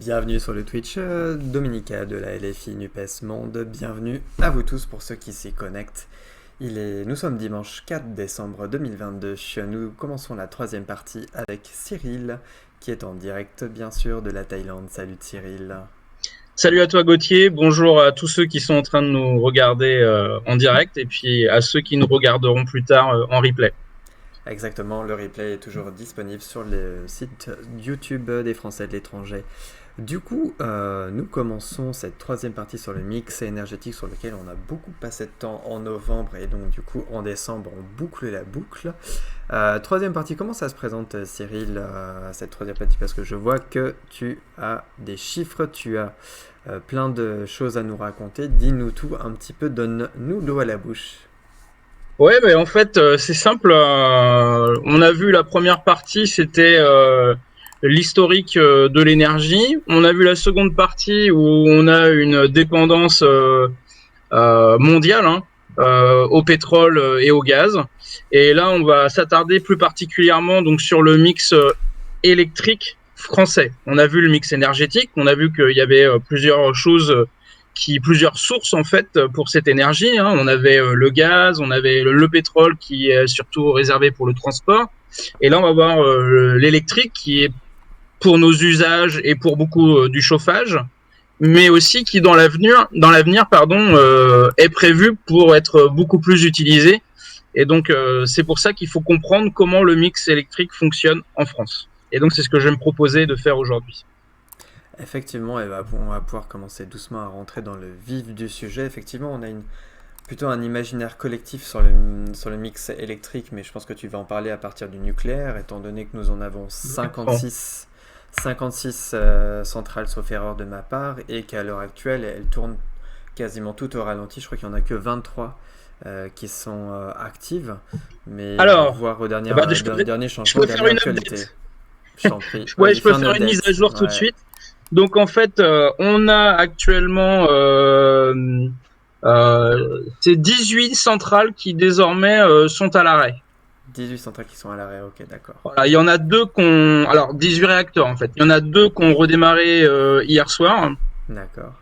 Bienvenue sur le Twitch Dominica de la LFI NUPES Monde. Bienvenue à vous tous pour ceux qui s'y connectent. Nous sommes dimanche 4 décembre 2022. Nous commençons la troisième partie avec Cyril, qui est en direct bien sûr de la Thaïlande. Salut Cyril. Salut à toi Gauthier, bonjour à tous ceux qui sont en train de nous regarder en direct et puis à ceux qui nous regarderont plus tard en replay. Exactement, le replay est toujours disponible sur le site YouTube des Français de l'étranger. Du coup, nous commençons cette troisième partie sur le mix énergétique sur lequel on a beaucoup passé de temps en novembre et donc du coup en décembre on boucle la boucle. Troisième partie, comment ça se présente Cyril, cette troisième partie? Parce que je vois que tu as des chiffres, tu as plein de choses à nous raconter. Dis-nous tout un petit peu, donne-nous l'eau à la bouche. Ouais, mais en fait c'est simple, on a vu la première partie, c'était l'historique de l'énergie. On a vu la seconde partie où on a une dépendance mondiale au pétrole et au gaz. Et là, on va s'attarder plus particulièrement donc sur le mix électrique français. On a vu le mix énergétique, on a vu qu'il y avait plusieurs choses plusieurs sources en fait pour cette énergie. On avait le gaz, on avait le pétrole qui est surtout réservé pour le transport. Et là, on va voir l'électrique qui est pour nos usages et pour beaucoup du chauffage, mais aussi qui dans l'avenir, est prévu pour être beaucoup plus utilisé. Et donc, c'est pour ça qu'il faut comprendre comment le mix électrique fonctionne en France. Et donc, c'est ce que je vais me proposer de faire aujourd'hui. Effectivement, on va pouvoir commencer doucement à rentrer dans le vif du sujet. Effectivement, on a plutôt un imaginaire collectif sur le mix électrique, mais je pense que tu vas en parler à partir du nucléaire, étant donné que nous en avons 56 centrales, sauf erreur de ma part, et qu'à l'heure actuelle, elles tournent quasiment toutes au ralenti. Je crois qu'il n'y en a que 23 qui sont actives, mais Alors, voir au dernier je changement, peux faire une actualité. update. Je t'en prie. Ouais, Vas-y, je peux fais un faire une mise update. à jour tout de Ouais. suite. Donc en fait, on a actuellement ces 18 centrales qui désormais sont à l'arrêt. 18 centrales qui sont à l'arrêt, ok, d'accord. Voilà, il y en a deux alors 18 réacteurs en fait. Il y en a deux qui ont redémarré hier soir. D'accord.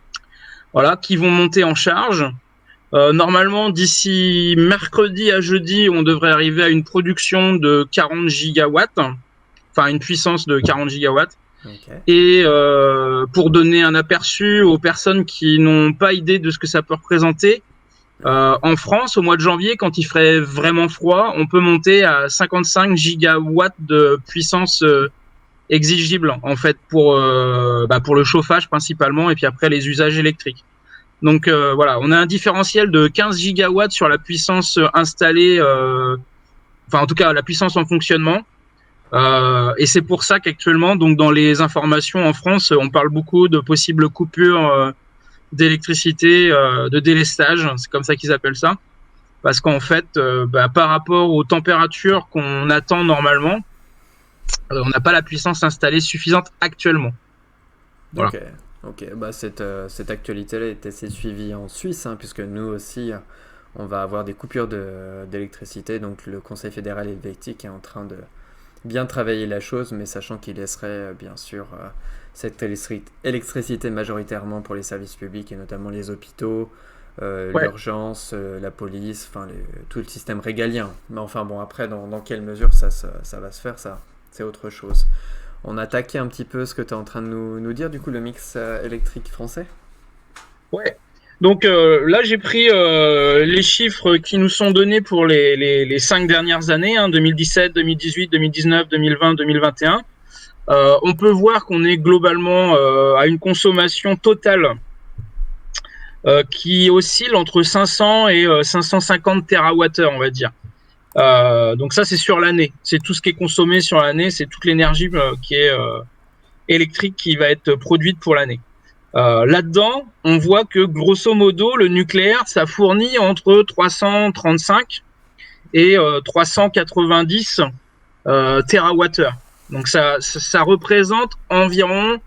Voilà, qui vont monter en charge. Normalement, d'ici mercredi à jeudi, on devrait arriver à une production de 40 gigawatts, enfin une puissance de 40 gigawatts. Okay. Et pour donner un aperçu aux personnes qui n'ont pas idée de ce que ça peut représenter, en France, au mois de janvier, quand il ferait vraiment froid, on peut monter à 55 gigawatts de puissance exigible, en fait, pour le chauffage principalement, et puis après les usages électriques. Donc voilà, on a un différentiel de 15 gigawatts sur la puissance installée, enfin en tout cas la puissance en fonctionnement. Et c'est pour ça qu'actuellement, donc dans les informations en France, on parle beaucoup de possibles coupures d'électricité, de délestage, c'est comme ça qu'ils appellent ça, parce qu'en fait, par rapport aux températures qu'on attend normalement, on n'a pas la puissance installée suffisante actuellement. Voilà. Ok. Bah, cette actualité-là est assez suivie en Suisse, puisque nous aussi, on va avoir des coupures d'électricité. Donc le Conseil fédéral helvétique est en train de bien travailler la chose, mais sachant qu'il laisserait bien sûr cette électricité majoritairement pour les services publics et notamment les hôpitaux, l'urgence, la police, tout le système régalien. Mais enfin bon, après, dans quelle mesure ça va se faire, ça, c'est autre chose. On a attaqué un petit peu ce que tu es en train de nous dire, du coup, le mix électrique français. Ouais. Donc là, j'ai pris les chiffres qui nous sont donnés pour les 5 dernières années, 2017, 2018, 2019, 2020, 2021. On peut voir qu'on est globalement à une consommation totale qui oscille entre 500 et 550 TWh, on va dire. Donc ça, c'est sur l'année. C'est tout ce qui est consommé sur l'année, c'est toute l'énergie qui est électrique qui va être produite pour l'année. Là-dedans, on voit que grosso modo, le nucléaire, ça fournit entre 335 et 390 TWh. Donc ça représente environ,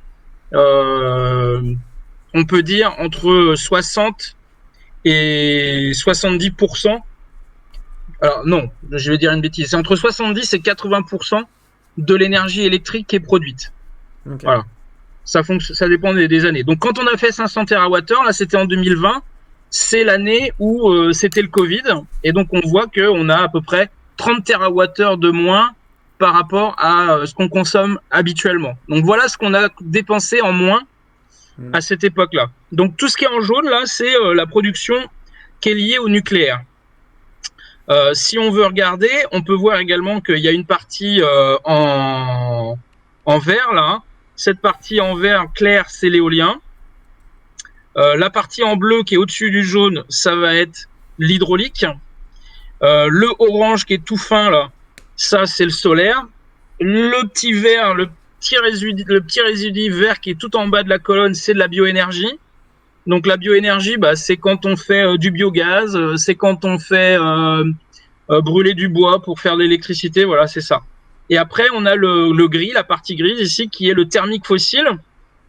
on peut dire, entre 60 et 70%. Alors non, je vais dire une bêtise. C'est entre 70 et 80% de l'énergie électrique qui est produite. Okay. Voilà. Ça dépend des années. Donc quand on a fait 500 TWh, là c'était en 2020, c'est l'année où c'était le Covid, et donc on voit qu'on a à peu près 30 TWh de moins par rapport à ce qu'on consomme habituellement. Donc voilà ce qu'on a dépensé en moins à cette époque-là. Donc tout ce qui est en jaune là, c'est la production qui est liée au nucléaire. Si on veut regarder, on peut voir également qu'il y a une partie en vert là. Cette partie en vert clair, c'est l'éolien. La partie en bleu qui est au-dessus du jaune, ça va être l'hydraulique. Le orange qui est tout fin là, ça c'est le solaire. Le petit vert, le petit résidu vert qui est tout en bas de la colonne, c'est de la bioénergie. Donc la bioénergie, bah, c'est quand on fait du biogaz, c'est quand on fait brûler du bois pour faire de l'électricité, voilà, c'est ça. Et après, on a le gris, la partie grise ici, qui est le thermique fossile.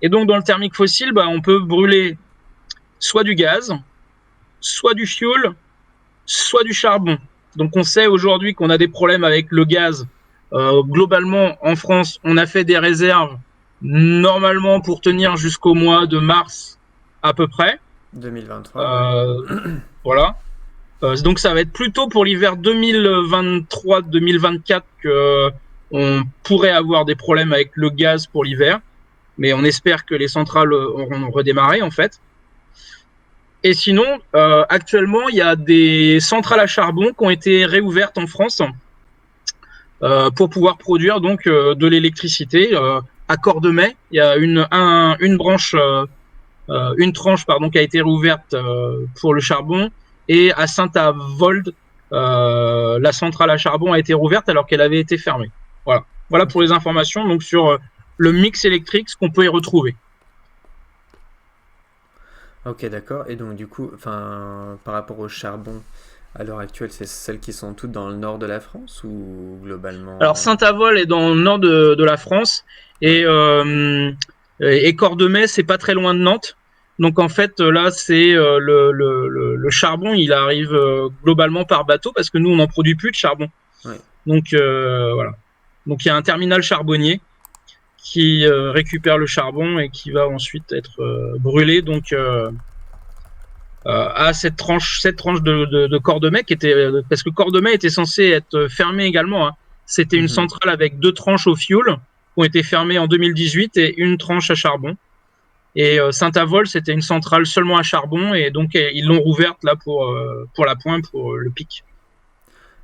Et donc dans le thermique fossile, bah, on peut brûler soit du gaz, soit du fioul, soit du charbon. Donc on sait aujourd'hui qu'on a des problèmes avec le gaz. Globalement, en France, on a fait des réserves normalement pour tenir jusqu'au mois de mars à peu près. 2023. Ouais. Voilà. Donc ça va être plutôt pour l'hiver 2023-2024 que on pourrait avoir des problèmes avec le gaz pour l'hiver. Mais on espère que les centrales auront redémarré en fait. Et sinon, actuellement, il y a des centrales à charbon qui ont été réouvertes en France pour pouvoir produire donc de l'électricité. À Cordemais, il y a une branche, une tranche pardon, qui a été réouverte pour le charbon. Et à Saint-Avold, la centrale à charbon a été rouverte alors qu'elle avait été fermée. Voilà. Voilà pour les informations donc sur le mix électrique, ce qu'on peut y retrouver. Ok, d'accord. Et donc, du coup, par rapport au charbon, à l'heure actuelle, c'est celles qui sont toutes dans le nord de la France ou Alors globalement? Saint-Avold est dans le nord de la France Ouais. et Cordemais, c'est pas très loin de Nantes. Donc en fait là c'est le charbon, il arrive globalement par bateau parce que nous on n'en produit plus de charbon. Ouais. Donc voilà. Donc il y a un terminal charbonnier qui récupère le charbon et qui va ensuite être brûlé donc à cette tranche de Cordemais qui était parce que Cordemais était censé être fermé également. Hein. C'était une Mhm. centrale avec 2 tranches au fioul qui ont été fermées en 2018 et une tranche à charbon. Et Saint-Avold, c'était une centrale seulement à charbon et donc ils l'ont rouverte là pour la pointe, pour le pic.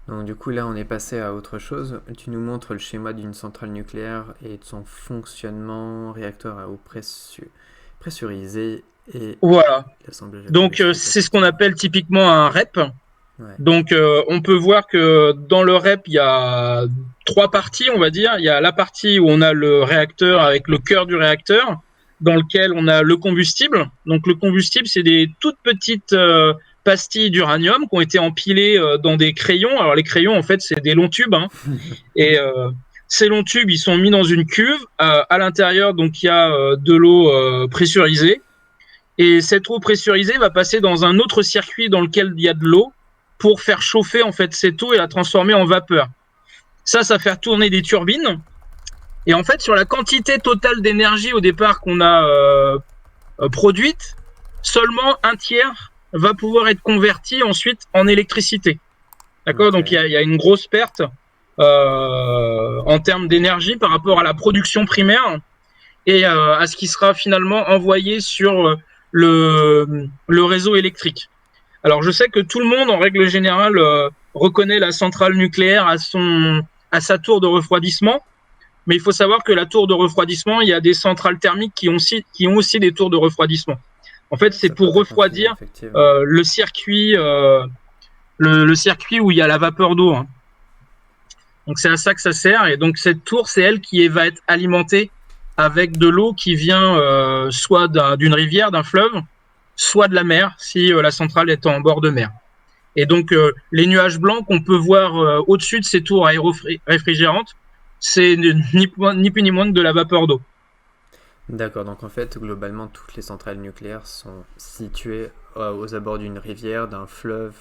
Donc, du coup, là, on est passé à autre chose. Tu nous montres le schéma d'une centrale nucléaire et de son fonctionnement, réacteur à eau pressurisée et Voilà. l'assemblage Donc atomistique, c'est ce qu'on etc. appelle typiquement un REP. Ouais. Donc on peut voir que dans le REP, il y a 3 parties, on va dire. Il y a la partie où on a le réacteur avec le cœur du réacteur, dans lequel on a le combustible. Donc le combustible, c'est des toutes petites pastilles d'uranium qui ont été empilées dans des crayons. Alors les crayons, en fait, c'est des longs tubes. Hein. Et ces longs tubes, ils sont mis dans une cuve. À l'intérieur, donc il y a de l'eau pressurisée. Et cette eau pressurisée va passer dans un autre circuit dans lequel il y a de l'eau pour faire chauffer en fait cette eau et la transformer en vapeur. Ça fait tourner des turbines. Et en fait, sur la quantité totale d'énergie au départ qu'on a produite, seulement un tiers va pouvoir être converti ensuite en électricité. D'accord. Donc Ok. il y a une grosse perte en termes d'énergie par rapport à la production primaire et à ce qui sera finalement envoyé sur le réseau électrique. Alors je sais que tout le monde, en règle générale, reconnaît la centrale nucléaire à sa tour de refroidissement, mais il faut savoir que la tour de refroidissement, il y a des centrales thermiques qui ont aussi des tours de refroidissement. En fait, c'est Ça peut pour pas confiner, refroidir effectivement. le circuit, le circuit où il y a la vapeur d'eau. Hein. Donc c'est à ça que ça sert. Et donc cette tour, c'est elle qui va être alimentée avec de l'eau qui vient soit d'une rivière, d'un fleuve, soit de la mer, si la centrale est en bord de mer. Et donc les nuages blancs qu'on peut voir au-dessus de ces tours aéro-réfrigérantes, c'est ni plus ni moins que de la vapeur d'eau. D'accord, donc en fait, globalement, toutes les centrales nucléaires sont situées aux abords d'une rivière, d'un fleuve,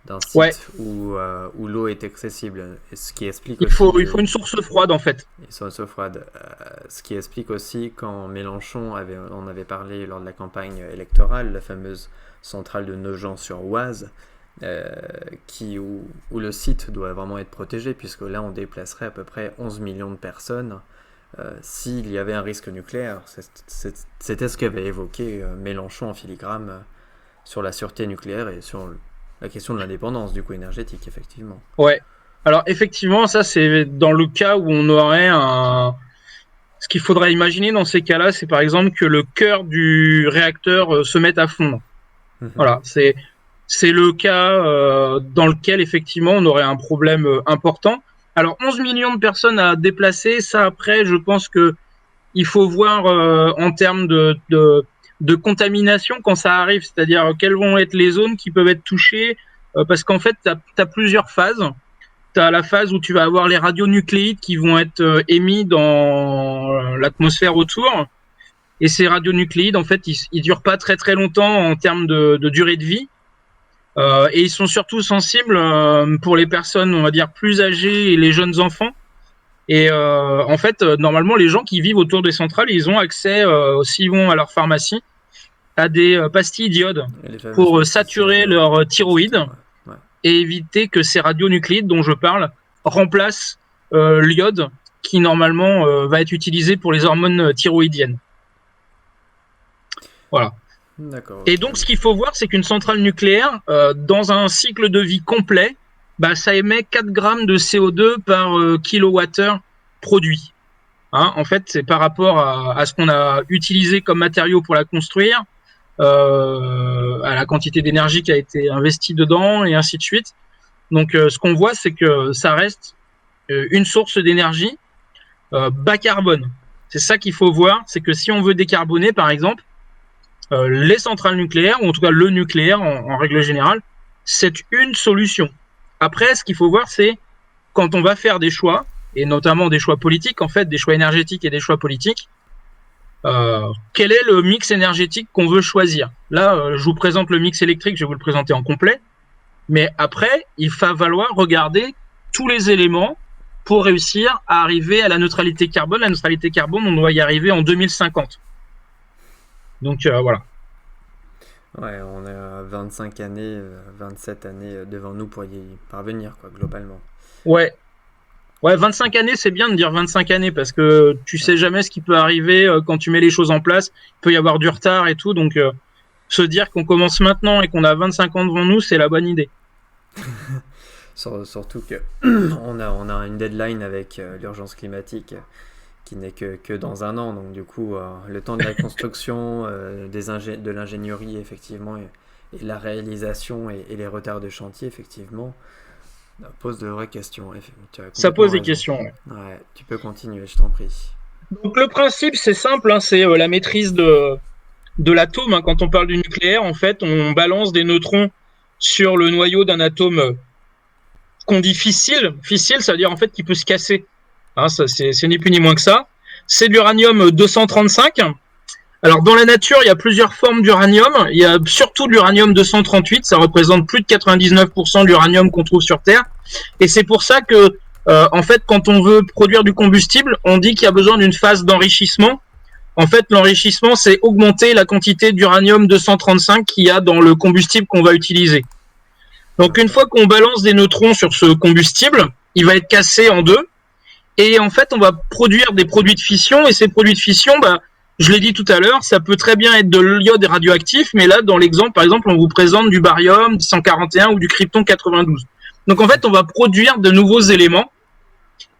d'un site Ouais. où l'eau est accessible. Et ce qui explique Il faut une source froide en fait. Ce qui explique aussi quand Mélenchon on avait parlé lors de la campagne électorale, la fameuse centrale de Nogent-sur-Oise, où le site doit vraiment être protégé, puisque là on déplacerait à peu près 11 millions de personnes s'il y avait un risque nucléaire. C'était ce qu'avait évoqué Mélenchon en filigrane sur la sûreté nucléaire et sur la question de l'indépendance du coup énergétique, effectivement. Ouais. Alors effectivement, ça c'est dans le cas où on aurait ce qu'il faudrait imaginer dans ces cas-là, c'est par exemple que le cœur du réacteur se mette à fondre. Voilà, c'est le cas dans lequel effectivement on aurait un problème important. Alors 11 millions de personnes à déplacer, ça après je pense que il faut voir en termes de contamination quand ça arrive, c'est-à-dire quelles vont être les zones qui peuvent être touchées, parce qu'en fait, tu as plusieurs phases. Tu as la phase où tu vas avoir les radionucléides qui vont être émis dans l'atmosphère autour, et ces radionucléides, en fait, ils durent pas très très longtemps en termes de durée de vie, et ils sont surtout sensibles pour les personnes, on va dire, plus âgées et les jeunes enfants. Et en fait, normalement, les gens qui vivent autour des centrales, ils ont accès, s'ils vont à leur pharmacie, à des pastilles d'iode pour saturer leur thyroïde et éviter que ces radionucléides dont je parle remplacent l'iode qui normalement va être utilisé pour les hormones thyroïdiennes. Voilà. D'accord. Et donc, ce qu'il faut voir, c'est qu'une centrale nucléaire, dans un cycle de vie complet, ça émet 4 grammes de CO2 par kilowattheure produit. Hein, en fait, c'est par rapport à ce qu'on a utilisé comme matériau pour la construire, à la quantité d'énergie qui a été investie dedans, et ainsi de suite. Donc, ce qu'on voit, c'est que ça reste une source d'énergie bas carbone. C'est ça qu'il faut voir, c'est que si on veut décarboner, par exemple, les centrales nucléaires, ou en tout cas le nucléaire en règle générale, c'est une solution. Après, ce qu'il faut voir, c'est quand on va faire des choix, et notamment des choix politiques, en fait, des choix énergétiques et des choix politiques, quel est le mix énergétique qu'on veut choisir. Là, je vous présente le mix électrique, je vais vous le présenter en complet, mais après, il va falloir regarder tous les éléments pour réussir à arriver à la neutralité carbone. La neutralité carbone, on doit y arriver en 2050. Donc, voilà. Ouais, on a 25 années, 27 années devant nous pour y parvenir, quoi, globalement. Ouais, 25 années, c'est bien de dire 25 années parce que tu sais jamais ce qui peut arriver quand tu met les choses en place. Il peut y avoir du retard et tout, donc se dire qu'on commence maintenant et qu'on a 25 ans devant nous, c'est la bonne idée. Surtout que on a une deadline avec l'urgence climatique qui n'est que dans un an, donc du coup le temps de la construction, de l'ingénierie effectivement, et la réalisation et les retards de chantier effectivement pose de vraies questions. Ça pose des questions. Ouais, tu peux continuer, je t'en prie. Donc le principe c'est simple, hein, c'est la maîtrise de l'atome. Hein. Quand on parle du nucléaire, en fait, on balance des neutrons sur le noyau d'un atome qu'on dit fissile. Fissile, ça veut dire en fait qu'il peut se casser. Hein, ça, c'est ni plus ni moins que ça. C'est de l'uranium 235. Alors, dans la nature, il y a plusieurs formes d'uranium. Il y a surtout de l'uranium 238. Ça représente plus de 99% de l'uranium qu'on trouve sur Terre. Et c'est pour ça que, en fait, quand on veut produire du combustible, on dit qu'il y a besoin d'une phase d'enrichissement. En fait, l'enrichissement, c'est augmenter la quantité d'uranium 235 qu'il y a dans le combustible qu'on va utiliser. Donc, une fois qu'on balance des neutrons sur ce combustible, il va être cassé en deux. Et en fait, on va produire des produits de fission. Et ces produits de fission, je l'ai dit tout à l'heure, ça peut très bien être de l'iode radioactif. Mais là, dans l'exemple, par exemple, on vous présente du barium 141 ou du krypton 92. Donc, en fait, on va produire de nouveaux éléments.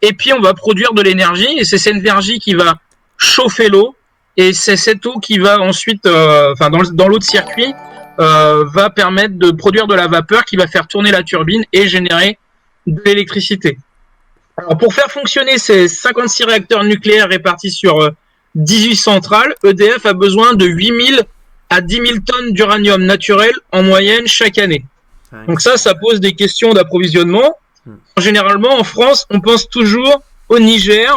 Et puis, on va produire de l'énergie. Et c'est cette énergie qui va chauffer l'eau. Et c'est cette eau qui va ensuite, dans l'eau de circuit, va permettre de produire de la vapeur qui va faire tourner la turbine et générer de l'électricité. Alors, pour faire fonctionner ces 56 réacteurs nucléaires répartis sur 18 centrales, EDF a besoin de 8000 à 10 000 tonnes d'uranium naturel en moyenne chaque année. Donc ça pose des questions d'approvisionnement. Généralement, en France, on pense toujours au Niger.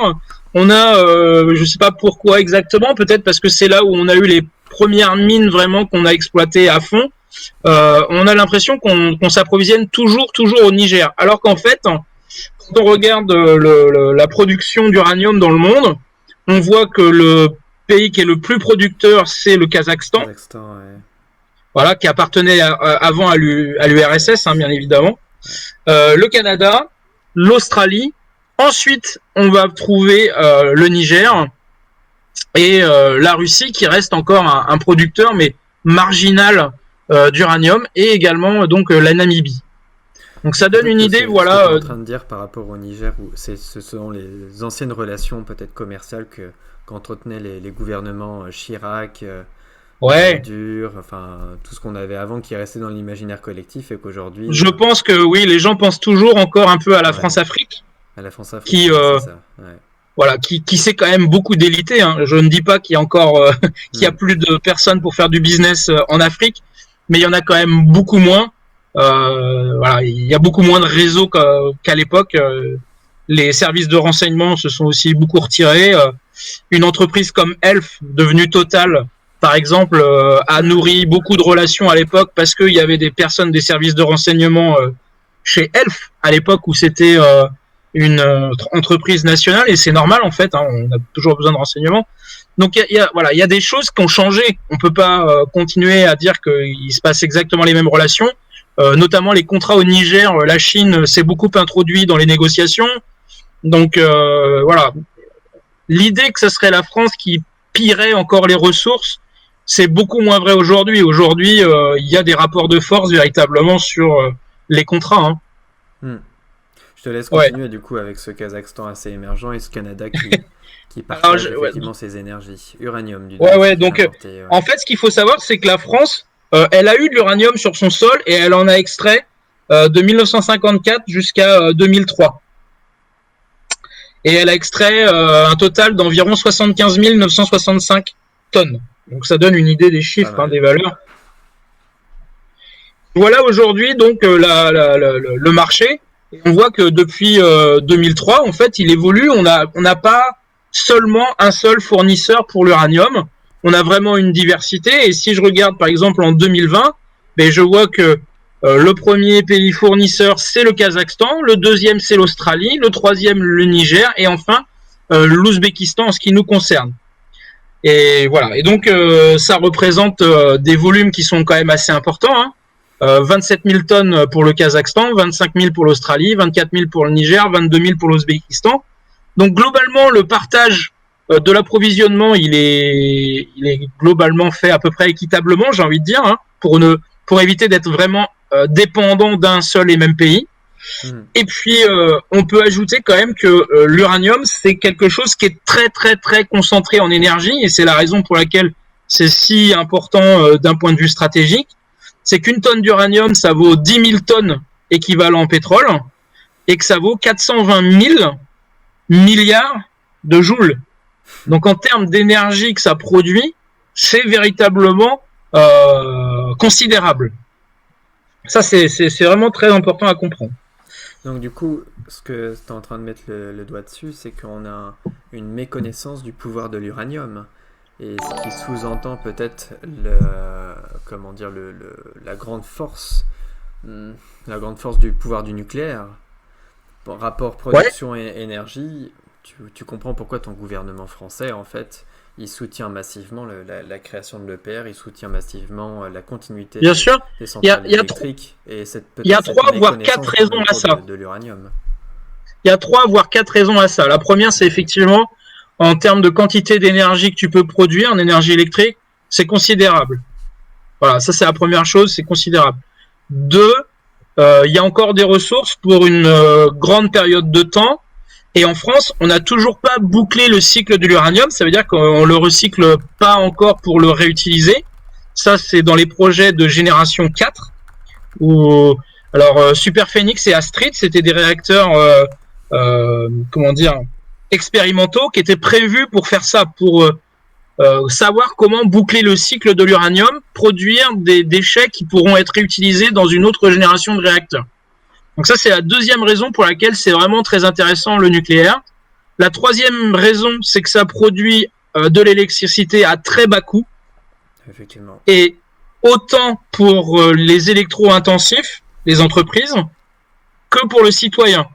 On a, je ne sais pas pourquoi exactement, peut-être parce que c'est là où on a eu les premières mines vraiment qu'on a exploitées à fond. on a l'impression qu'on s'approvisionne toujours au Niger. Alors qu'en fait, quand on regarde la production d'uranium dans le monde, on voit que le pays qui est le plus producteur, c'est le Kazakhstan. Ouais. Voilà, qui appartenait avant à l'URSS, hein, bien évidemment. Le Canada, l'Australie. Ensuite, on va trouver le Niger et la Russie, qui reste encore un producteur, mais marginal d'uranium, et également donc la Namibie. Donc ça donne une idée, voilà. Ce que tu es en train de dire par rapport au Niger, ce sont les anciennes relations peut-être commerciales qu'entretenaient les gouvernements Chirac, Ouais. Dur, enfin tout ce qu'on avait avant qui restait dans l'imaginaire collectif et qu'aujourd'hui. Je pense que oui, les gens pensent toujours encore un peu à la Ouais. France-Afrique, À la France-Afrique, qui c'est ça. Ouais. voilà, qui s'est quand même beaucoup délité. Hein. Je ne dis pas qu'il y a encore qu'il y a plus de personnes pour faire du business en Afrique, mais il y en a quand même beaucoup moins. Voilà, il y a beaucoup moins de réseaux qu'à l'époque. Les services de renseignement se sont aussi beaucoup retirés. Une entreprise comme Elf, devenue Total, par exemple, a nourri beaucoup de relations à l'époque parce qu'il y avait des personnes des services de renseignement chez Elf à l'époque où c'était une entreprise nationale, et c'est normal en fait, hein, on a toujours besoin de renseignements. Donc il y a des choses qui ont changé. On peut pas continuer à dire qu'il se passe exactement les mêmes relations. Notamment les contrats au Niger, la Chine s'est beaucoup introduit dans les négociations. Donc voilà, l'idée que ce serait la France qui pillerait encore les ressources, c'est beaucoup moins vrai aujourd'hui. Aujourd'hui, il y a des rapports de force véritablement sur les contrats. Hein. Je te laisse continuer du coup avec ce Kazakhstan assez émergent et ce Canada qui partage effectivement ses énergies. Uranium du donc en fait, ce qu'il faut savoir, c'est que la France, elle a eu de l'uranium sur son sol et elle en a extrait de 1954 jusqu'à 2003. Et elle a extrait un total d'environ 75 965 tonnes. Donc ça donne une idée des chiffres, hein, des valeurs. Voilà aujourd'hui donc le marché. On voit que depuis 2003, en fait, il évolue. On n'a pas seulement un seul fournisseur pour l'uranium. On a vraiment une diversité. Et si je regarde par exemple en 2020, ben, je vois que le premier pays fournisseur, c'est le Kazakhstan. Le deuxième, c'est l'Australie. Le troisième, le Niger. Et enfin, l'Ouzbékistan en ce qui nous concerne. Et voilà. Et donc, ça représente des volumes qui sont quand même assez importants. Hein. 27 000 tonnes pour le Kazakhstan, 25 000 pour l'Australie, 24 000 pour le Niger, 22 000 pour l'Ouzbékistan. Donc globalement, le partage de l'approvisionnement, il est globalement fait à peu près équitablement, j'ai envie de dire, hein, pour éviter d'être vraiment dépendant d'un seul et même pays. Et puis, on peut ajouter quand même que l'uranium, c'est quelque chose qui est très, très, très concentré en énergie, et c'est la raison pour laquelle c'est si important d'un point de vue stratégique. C'est qu'une tonne d'uranium, ça vaut 10 000 tonnes équivalent pétrole, et que ça vaut 420 000 milliards de joules. Donc en termes d'énergie que ça produit, c'est véritablement considérable. Ça, c'est vraiment très important à comprendre. Donc du coup, ce que tu es en train de mettre le doigt dessus, c'est qu'on a une méconnaissance du pouvoir de l'uranium. Et ce qui sous-entend peut-être la grande force du pouvoir du nucléaire. Bon, rapport production et énergie, tu comprends pourquoi ton gouvernement français, en fait, il soutient massivement la création de l'EPR, il soutient massivement la continuité des centrales électriques. Il y a 3 voire 4 raisons à ça. De l'uranium. Il y a 3 voire 4 raisons à ça. La première, c'est effectivement en termes de quantité d'énergie que tu peux produire en énergie électrique, c'est considérable. Voilà, ça c'est la première chose, c'est considérable. 2, il y a encore des ressources pour une grande période de temps. Et en France, on n'a toujours pas bouclé le cycle de l'uranium. Ça veut dire qu'on le recycle pas encore pour le réutiliser. Ça, c'est dans les projets de génération 4. Alors, Super Phoenix et Astrid, c'était des réacteurs, expérimentaux qui étaient prévus pour faire ça, pour savoir comment boucler le cycle de l'uranium, produire des déchets qui pourront être réutilisés dans une autre génération de réacteurs. Donc ça, c'est la deuxième raison pour laquelle c'est vraiment très intéressant le nucléaire. La troisième raison, c'est que ça produit de l'électricité à très bas coût. Effectivement. Et autant pour les électro-intensifs, les entreprises, que pour le citoyen.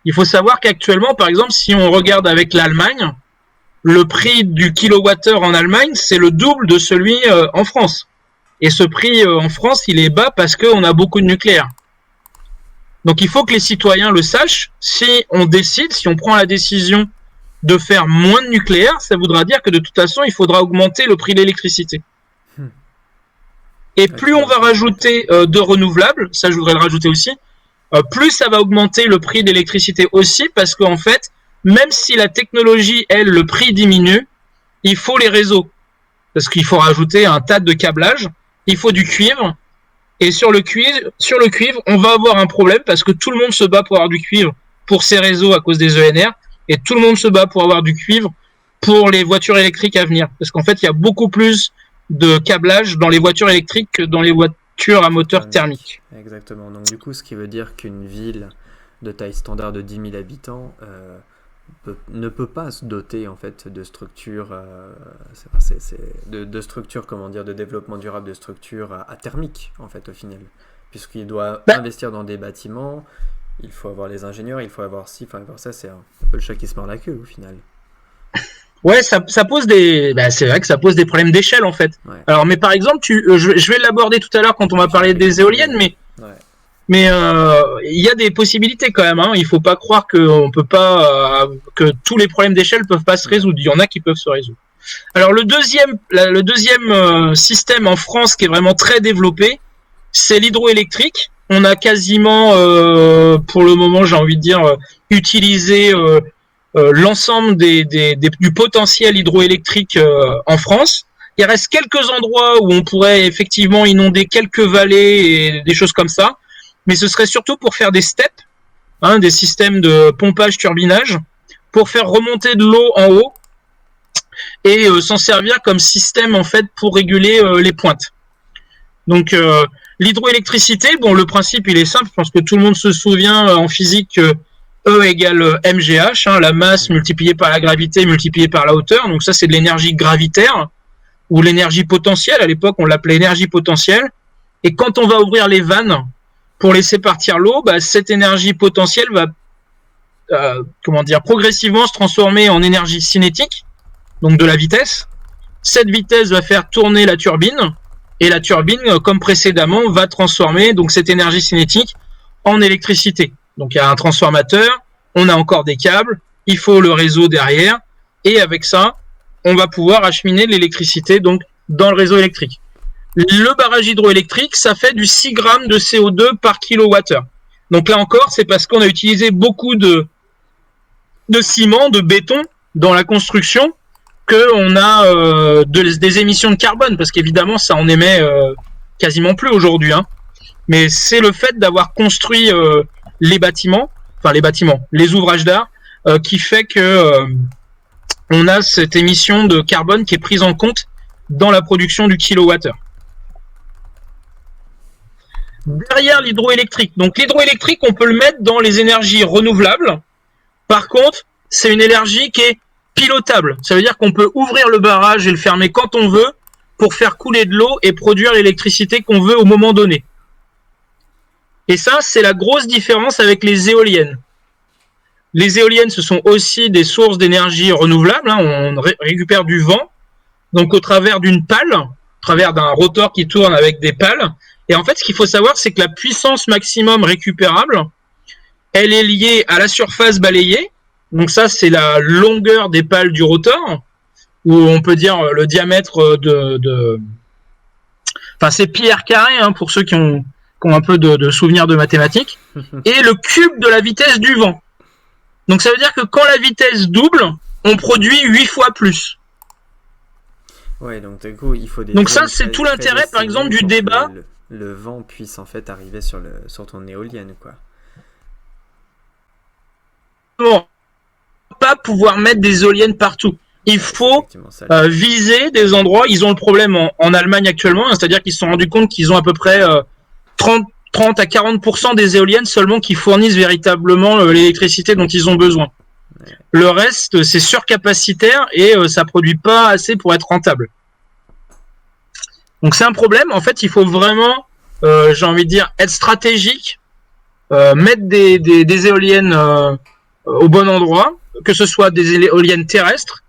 Il faut savoir qu'actuellement, par exemple, si on regarde avec l'Allemagne, le prix du kilowattheure en Allemagne, c'est le double de celui en France. Et ce prix en France, il est bas parce qu'on a beaucoup de nucléaire. Donc il faut que les citoyens le sachent. Si on décide, si on prend la décision de faire moins de nucléaire, ça voudra dire que de toute façon, il faudra augmenter le prix de l'électricité. Et plus on va rajouter de renouvelables, ça je voudrais le rajouter aussi, plus ça va augmenter le prix de l'électricité aussi, parce qu'en fait, même si la technologie, elle, le prix diminue, il faut les réseaux. Parce qu'il faut rajouter un tas de câblage, il faut du cuivre, et sur le cuivre, on va avoir un problème parce que tout le monde se bat pour avoir du cuivre pour ces réseaux à cause des ENR, et tout le monde se bat pour avoir du cuivre pour les voitures électriques à venir. Parce qu'en fait, il y a beaucoup plus de câblage dans les voitures électriques que dans les voitures à moteur thermique. Exactement. Donc du coup, ce qui veut dire qu'une ville de taille standard de 10 000 habitants ne peut pas se doter en fait de structures, de structures, comment dire, de développement durable, de structures à thermique en fait au final, puisqu'il doit investir dans des bâtiments, il faut avoir les ingénieurs, il faut avoir ci, il faut avoir ça, c'est un peu le chat qui se mord la queue au final. Ouais, ça pose c'est vrai que ça pose des problèmes d'échelle en fait. Ouais. Alors, mais par exemple, je vais l'aborder tout à l'heure quand on va parler des éoliennes, mais il y a des possibilités quand même. Hein. Il faut pas croire qu'on peut pas, que tous les problèmes d'échelle peuvent pas se résoudre. Il y en a qui peuvent se résoudre. Alors le deuxième système en France qui est vraiment très développé, c'est l'hydroélectrique. On a quasiment, pour le moment, j'ai envie de dire, utilisé l'ensemble du potentiel hydroélectrique en France. Il reste quelques endroits où on pourrait effectivement inonder quelques vallées et des choses comme ça, mais ce serait surtout pour faire des steppes, des systèmes de pompage-turbinage, pour faire remonter de l'eau en haut et s'en servir comme système en fait pour réguler les pointes. Donc l'hydroélectricité, bon, le principe il est simple, je pense que tout le monde se souvient en physique E égale mgh, la masse multipliée par la gravité multipliée par la hauteur. Donc ça c'est de l'énergie gravitaire ou l'énergie potentielle. À l'époque on l'appelait énergie potentielle. Et quand on va ouvrir les vannes pour laisser partir l'eau, cette énergie potentielle va progressivement se transformer en énergie cinétique, donc de la vitesse. Cette vitesse va faire tourner la turbine, et la turbine, comme précédemment, va transformer donc cette énergie cinétique en électricité. Donc il y a un transformateur, on a encore des câbles, il faut le réseau derrière, et avec ça, on va pouvoir acheminer l'électricité donc dans le réseau électrique. Le barrage hydroélectrique, ça fait du 6 grammes de CO2 par kilowattheure. Donc là encore, c'est parce qu'on a utilisé beaucoup de ciment, de béton dans la construction, qu'on a des émissions de carbone, parce qu'évidemment, ça en émet quasiment plus aujourd'hui. Mais c'est le fait d'avoir construit les ouvrages d'art, qui fait que on a cette émission de carbone qui est prise en compte dans la production du kilowattheure. Derrière l'hydroélectrique. Donc l'hydroélectrique, on peut le mettre dans les énergies renouvelables. Par contre, c'est une énergie qui est pilotable. Ça veut dire qu'on peut ouvrir le barrage et le fermer quand on veut pour faire couler de l'eau et produire l'électricité qu'on veut au moment donné. Et ça, c'est la grosse différence avec les éoliennes. Les éoliennes, ce sont aussi des sources d'énergie renouvelables. On récupère du vent, donc au travers d'une pale, au travers d'un rotor qui tourne avec des pales. Et en fait, ce qu'il faut savoir, c'est que la puissance maximum récupérable, elle est liée à la surface balayée. Donc ça, c'est la longueur des pales du rotor, ou on peut dire le diamètre Enfin, c'est pi r carré, pour ceux qui ont un peu de souvenirs de mathématiques, et le cube de la vitesse du vent. Donc ça veut dire que quand la vitesse double, on produit 8 fois plus. Ouais, donc du coup, il faut des... Donc ça, c'est tout l'intérêt, par exemple, du débat. Le vent puisse en fait arriver sur ton éolienne, quoi. Bon, pas pouvoir mettre des éoliennes partout. Il faut viser des endroits. Ils ont le problème en Allemagne actuellement, c'est-à-dire qu'ils se sont rendus compte qu'ils ont à peu près 30 à 40% des éoliennes seulement qui fournissent véritablement l'électricité dont ils ont besoin. Ouais. Le reste, c'est surcapacitaire et ça produit pas assez pour être rentable. Donc c'est un problème. En fait, il faut vraiment, j'ai envie de dire, être stratégique, mettre des éoliennes au bon endroit, que ce soit des éoliennes terrestres,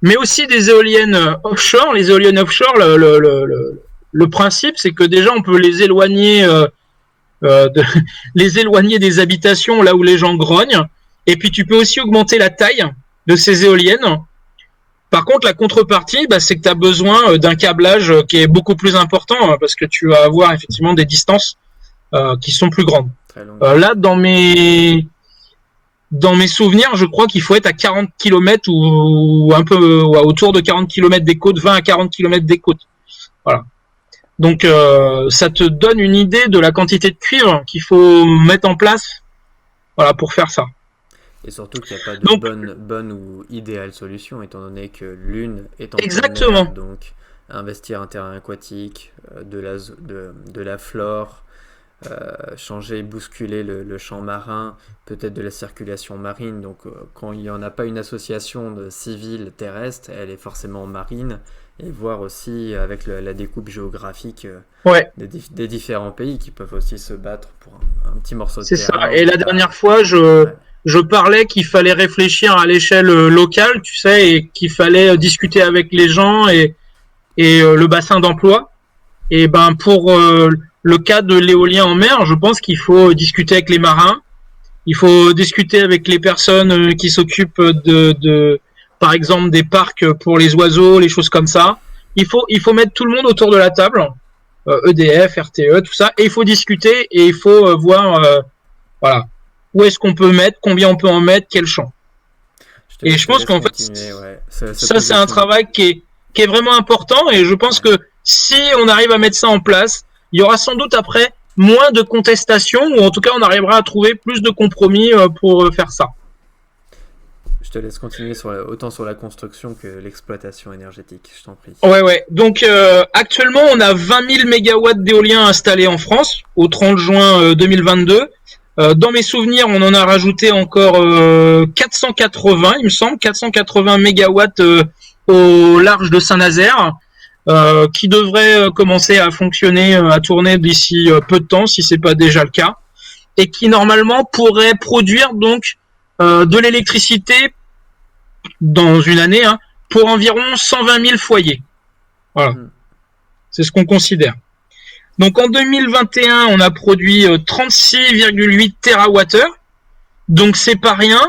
mais aussi des éoliennes offshore. Les éoliennes offshore, le principe, c'est que déjà on peut les éloigner, les éloigner des habitations là où les gens grognent. Et puis tu peux aussi augmenter la taille de ces éoliennes. Par contre, la contrepartie, c'est que tu as besoin d'un câblage qui est beaucoup plus important, parce que tu vas avoir effectivement des distances qui sont plus grandes. Là, dans mes souvenirs, je crois qu'il faut être à 40 km ou un peu autour de 40 km des côtes, 20 à 40 km des côtes. Voilà. Donc, ça te donne une idée de la quantité de cuivre qu'il faut mettre en place, voilà, pour faire ça. Et surtout qu'il n'y a pas de bonne ou idéale solution, étant donné que l'une est en exactement. Mer, donc investir un terrain aquatique, de la flore, changer, bousculer le champ marin, peut-être de la circulation marine. Donc quand il n'y en a pas une association de civile terrestre, elle est forcément marine, et voir aussi avec la découpe géographique des différents pays qui peuvent aussi se battre pour un petit morceau de terrain. C'est ça. Et la dernière fois, je parlais qu'il fallait réfléchir à l'échelle locale, tu sais, et qu'il fallait discuter avec les gens et le bassin d'emploi. Et pour le cas de l'éolien en mer, je pense qu'il faut discuter avec les marins, il faut discuter avec les personnes qui s'occupent par exemple, des parcs pour les oiseaux, les choses comme ça. Il faut mettre tout le monde autour de la table, EDF, RTE, tout ça, et il faut discuter et il faut voir, voilà, où est-ce qu'on peut mettre, combien on peut en mettre, quel champ. Et je pense qu'en fait, ça c'est un travail qui est vraiment important, et je pense que si on arrive à mettre ça en place, il y aura sans doute après moins de contestations, ou en tout cas on arrivera à trouver plus de compromis pour faire ça. Je te laisse continuer autant sur la construction que l'exploitation énergétique, je t'en prie. Ouais. Donc actuellement on a 20 000 mégawatts d'éolien installés en France au 30 juin 2022. Dans mes souvenirs, on en a rajouté encore 480, il me semble, 480 mégawatts au large de Saint-Nazaire, qui devrait commencer à fonctionner, à tourner d'ici peu de temps, si c'est pas déjà le cas, et qui normalement pourrait produire donc de l'électricité dans une année, pour environ 120 000 foyers. Voilà, c'est ce qu'on considère. Donc en 2021, on a produit 36,8 TWh, donc c'est pas rien,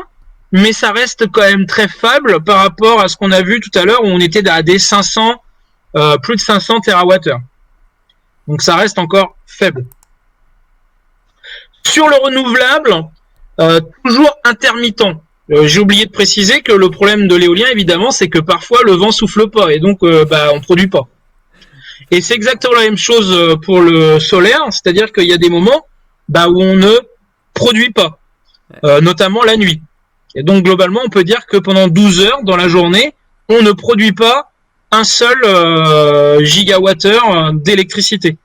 mais ça reste quand même très faible par rapport à ce qu'on a vu tout à l'heure où on était à des 500, plus de 500 TWh. Donc ça reste encore faible. Sur le renouvelable, toujours intermittent. J'ai oublié de préciser que le problème de l'éolien, évidemment, c'est que parfois le vent souffle pas et donc on produit pas. Et c'est exactement la même chose pour le solaire, c'est-à-dire qu'il y a des moments où on ne produit pas, notamment la nuit. Et donc globalement, on peut dire que pendant 12 heures dans la journée, on ne produit pas un seul gigawattheure d'électricité.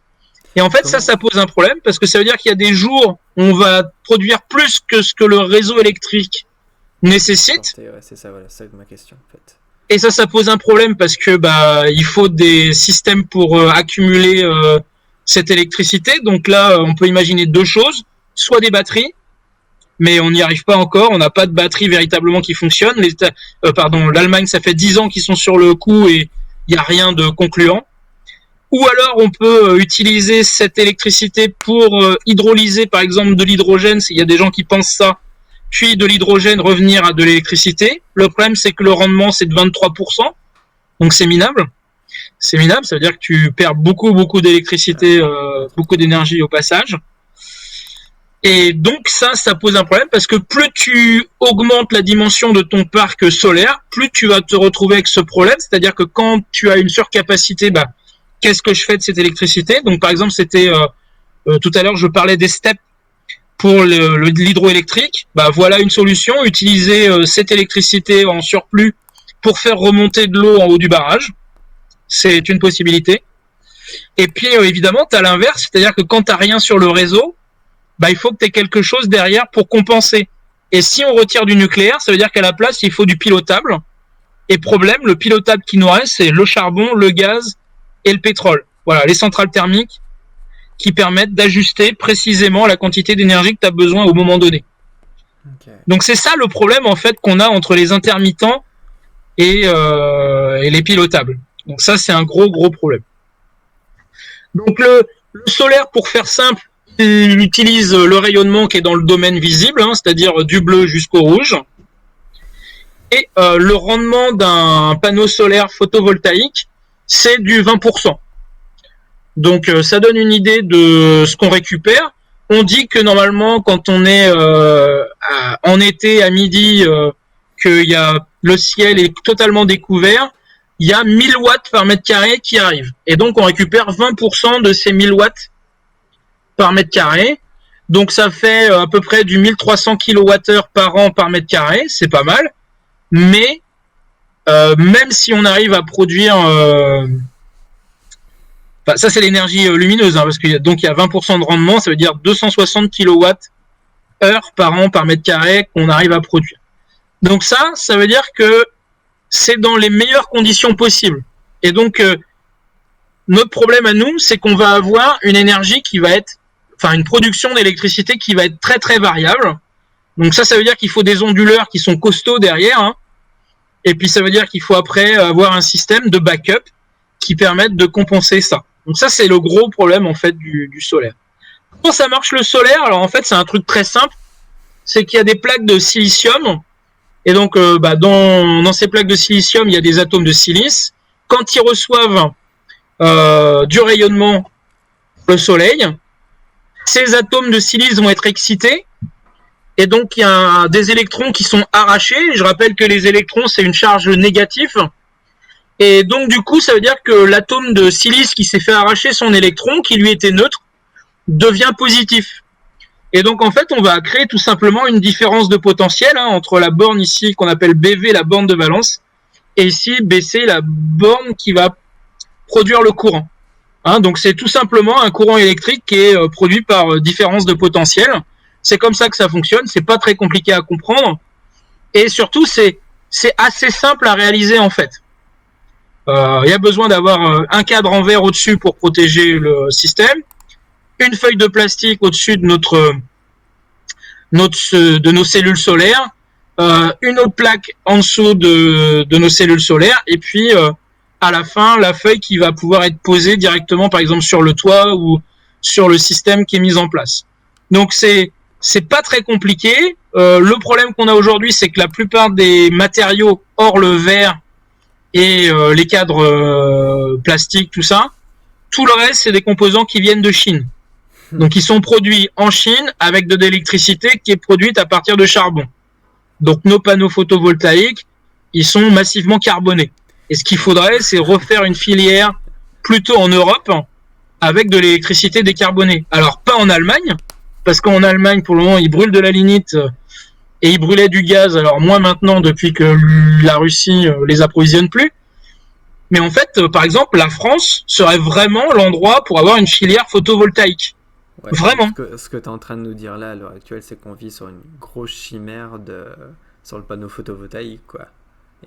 Et en fait, ça pose un problème, parce que ça veut dire qu'il y a des jours où on va produire plus que ce que le réseau électrique nécessite. C'est ça, voilà, c'est ma question en fait. Et ça pose un problème parce que il faut des systèmes pour accumuler cette électricité. Donc là, on peut imaginer deux choses, soit des batteries, mais on n'y arrive pas encore, on n'a pas de batterie véritablement qui fonctionne. L'Allemagne, ça fait 10 ans qu'ils sont sur le coup et il n'y a rien de concluant. Ou alors on peut utiliser cette électricité pour hydrolyser par exemple de l'hydrogène, s'il y a des gens qui pensent ça, puis de l'hydrogène revenir à de l'électricité. Le problème, c'est que le rendement, c'est de 23%, donc c'est minable. C'est minable, ça veut dire que tu perds beaucoup d'électricité, beaucoup d'énergie au passage. Et donc ça pose un problème, parce que plus tu augmentes la dimension de ton parc solaire, plus tu vas te retrouver avec ce problème, c'est-à-dire que quand tu as une surcapacité, qu'est-ce que je fais de cette électricité? Donc par exemple, c'était tout à l'heure, je parlais des steppes pour l'hydroélectrique. Voilà une solution, utiliser cette électricité en surplus pour faire remonter de l'eau en haut du barrage. C'est une possibilité. Et puis évidemment, tu as l'inverse, c'est-à-dire que quand tu n'as rien sur le réseau, il faut que tu aies quelque chose derrière pour compenser. Et si on retire du nucléaire, ça veut dire qu'à la place, il faut du pilotable. Et problème, le pilotable qui nous reste, c'est le charbon, le gaz et le pétrole. Voilà, les centrales thermiques qui permettent d'ajuster précisément la quantité d'énergie que tu as besoin au moment donné. Okay. Donc c'est ça le problème en fait qu'on a entre les intermittents et les pilotables. Donc ça c'est un gros problème. Donc le solaire, pour faire simple, il utilise le rayonnement qui est dans le domaine visible, c'est-à-dire du bleu jusqu'au rouge. Et le rendement d'un panneau solaire photovoltaïque, c'est du 20%. Donc ça donne une idée de ce qu'on récupère. On dit que normalement, quand on est en été à midi, que le ciel est totalement découvert, il y a 1000 watts par mètre carré qui arrivent. Et donc on récupère 20% de ces 1000 watts par mètre carré. Donc ça fait à peu près du 1300 kWh par an par mètre carré, c'est pas mal. Mais même si on arrive à produire, ça c'est l'énergie lumineuse, parce que donc il y a 20% de rendement, ça veut dire 260 kWh par an par mètre carré qu'on arrive à produire. Donc ça veut dire que c'est dans les meilleures conditions possibles. Et donc notre problème à nous, c'est qu'on va avoir une énergie qui va être, une production d'électricité qui va être très très variable. Donc ça veut dire qu'il faut des onduleurs qui sont costauds derrière, et puis ça veut dire qu'il faut après avoir un système de backup qui permette de compenser ça. Donc ça c'est le gros problème en fait du solaire. Comment ça marche le solaire? Alors en fait c'est un truc très simple, c'est qu'il y a des plaques de silicium, et donc dans ces plaques de silicium il y a des atomes de silice. Quand ils reçoivent du rayonnement, le soleil, ces atomes de silice vont être excités, et donc il y a des électrons qui sont arrachés. Je rappelle que les électrons c'est une charge négative, et donc du coup ça veut dire que l'atome de silice qui s'est fait arracher son électron, qui lui était neutre, devient positif. Et donc en fait on va créer tout simplement une différence de potentiel entre la borne ici qu'on appelle BV, la borne de valence, et ici BC, la borne qui va produire le courant. Donc c'est tout simplement un courant électrique qui est produit par différence de potentiel. C'est comme ça que ça fonctionne, c'est pas très compliqué à comprendre, et surtout c'est assez simple à réaliser en fait. Il y a besoin d'avoir un cadre en verre au-dessus pour protéger le système, une feuille de plastique au-dessus de nos cellules solaires, une autre plaque en dessous de nos cellules solaires, et puis à la fin la feuille qui va pouvoir être posée directement par exemple sur le toit ou sur le système qui est mis en place. Donc c'est pas très compliqué. Le problème qu'on a aujourd'hui, c'est que la plupart des matériaux, hors le verre et les cadres plastiques, tout le reste, c'est des composants qui viennent de Chine. Donc ils sont produits en Chine avec de l'électricité qui est produite à partir de charbon. Donc nos panneaux photovoltaïques, ils sont massivement carbonés. Et ce qu'il faudrait, c'est refaire une filière plutôt en Europe avec de l'électricité décarbonée. Alors pas en Allemagne, parce qu'en Allemagne, pour le moment, ils brûlent de la lignite et ils brûlaient du gaz. Alors moins maintenant, depuis que la Russie les approvisionne plus. Mais en fait, par exemple, la France serait vraiment l'endroit pour avoir une filière photovoltaïque. Ouais, vraiment. Ce que tu es en train de nous dire là, à l'heure actuelle, c'est qu'on vit sur une grosse chimère sur le panneau photovoltaïque, quoi.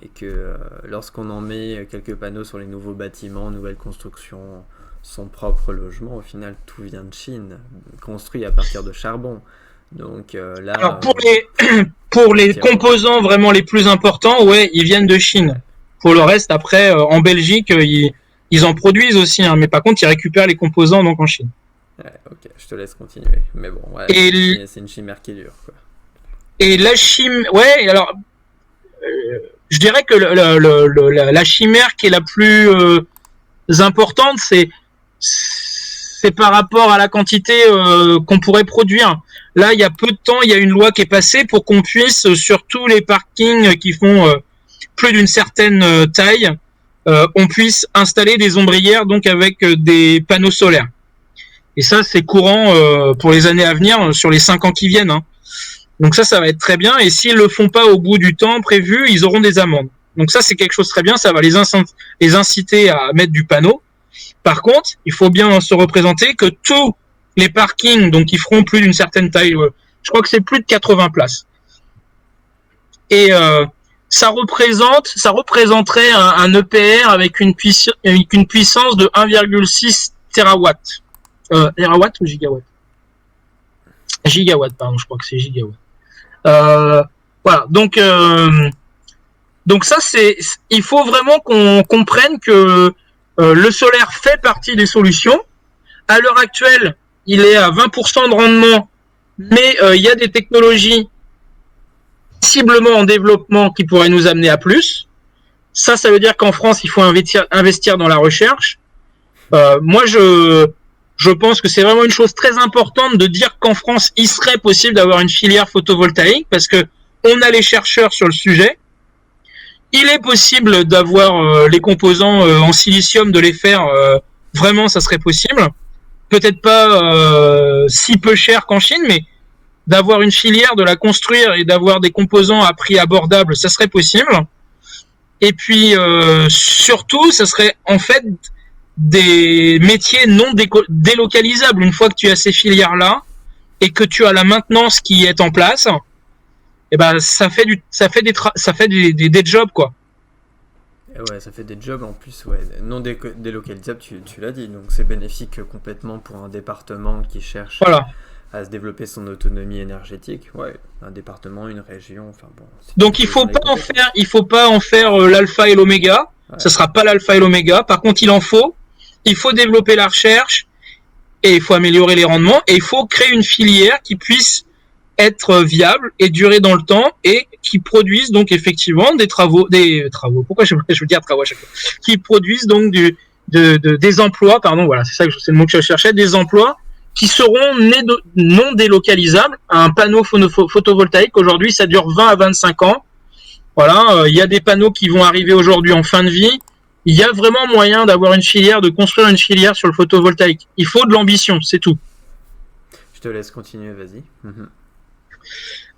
Et que lorsqu'on en met quelques panneaux sur les nouveaux bâtiments, nouvelles constructions, son propre logement, au final, tout vient de Chine, construit à partir de charbon. Donc là... Alors pour les composants vraiment les plus importants, ouais, ils viennent de Chine. Pour le reste, après, en Belgique, ils en produisent aussi, mais par contre, ils récupèrent les composants donc en Chine. Ouais, ok, je te laisse continuer. Mais bon, ouais, c'est une chimère qui dure, quoi. Et la chimère... Ouais, alors... je dirais que la chimère qui est la plus importante, c'est par rapport à la quantité qu'on pourrait produire. Là, il y a peu de temps, il y a une loi qui est passée pour qu'on puisse, sur tous les parkings qui font plus d'une certaine taille, on puisse installer des ombrières donc avec des panneaux solaires. Et ça, c'est courant pour les années à venir, sur les 5 ans qui viennent. Donc ça va être très bien. Et s'ils le font pas au bout du temps prévu, ils auront des amendes. Donc ça, c'est quelque chose de très bien. Ça va les inciter à mettre du panneau. Par contre, il faut bien se représenter que tous les parkings, donc qui feront plus d'une certaine taille, je crois que c'est plus de 80 places. Et ça représenterait un EPR avec une puissance de 1,6 terawatts. Terawatt ou gigawatt? Gigawatt, pardon, je crois que c'est gigawatt. Voilà, donc ça, il faut vraiment qu'on comprenne que le solaire fait partie des solutions. À l'heure actuelle, il est à 20% de rendement, mais il y a des technologies possiblement en développement qui pourraient nous amener à plus. Ça veut dire qu'en France, il faut investir dans la recherche. Moi, je pense que c'est vraiment une chose très importante de dire qu'en France, il serait possible d'avoir une filière photovoltaïque parce que on a les chercheurs sur le sujet. Il est possible d'avoir les composants en silicium, de les faire. Vraiment, ça serait possible. Peut-être pas si peu cher qu'en Chine, mais d'avoir une filière, de la construire et d'avoir des composants à prix abordable, ça serait possible. Et puis, surtout, ça serait en fait des métiers non délocalisables. Une fois que tu as ces filières-là et que tu as la maintenance qui est en place, et ben ça fait des jobs, quoi. Ouais, ça fait des jobs en plus, ouais, non délocalisables, tu l'as dit, donc c'est bénéfique complètement pour un département qui cherche Voilà. à se développer son autonomie énergétique. Ouais, un département, une région, enfin bon. Donc il faut pas en faire l'alpha et l'oméga. Ouais. Ça sera pas l'alpha et l'oméga. Par contre, il faut développer la recherche et il faut améliorer les rendements et il faut créer une filière qui puisse être viable et durer dans le temps et qui produisent donc effectivement des travaux. Pourquoi je veux dire travaux à chaque fois? Qui produisent donc des emplois, pardon, voilà, c'est le mot que je cherchais, des emplois qui seront non délocalisables. Un panneau photovoltaïque, aujourd'hui, ça dure 20 à 25 ans. Voilà, il y a des panneaux qui vont arriver aujourd'hui en fin de vie. Il y a vraiment moyen d'avoir une filière, de construire une filière sur le photovoltaïque. Il faut de l'ambition, c'est tout. Je te laisse continuer, vas-y.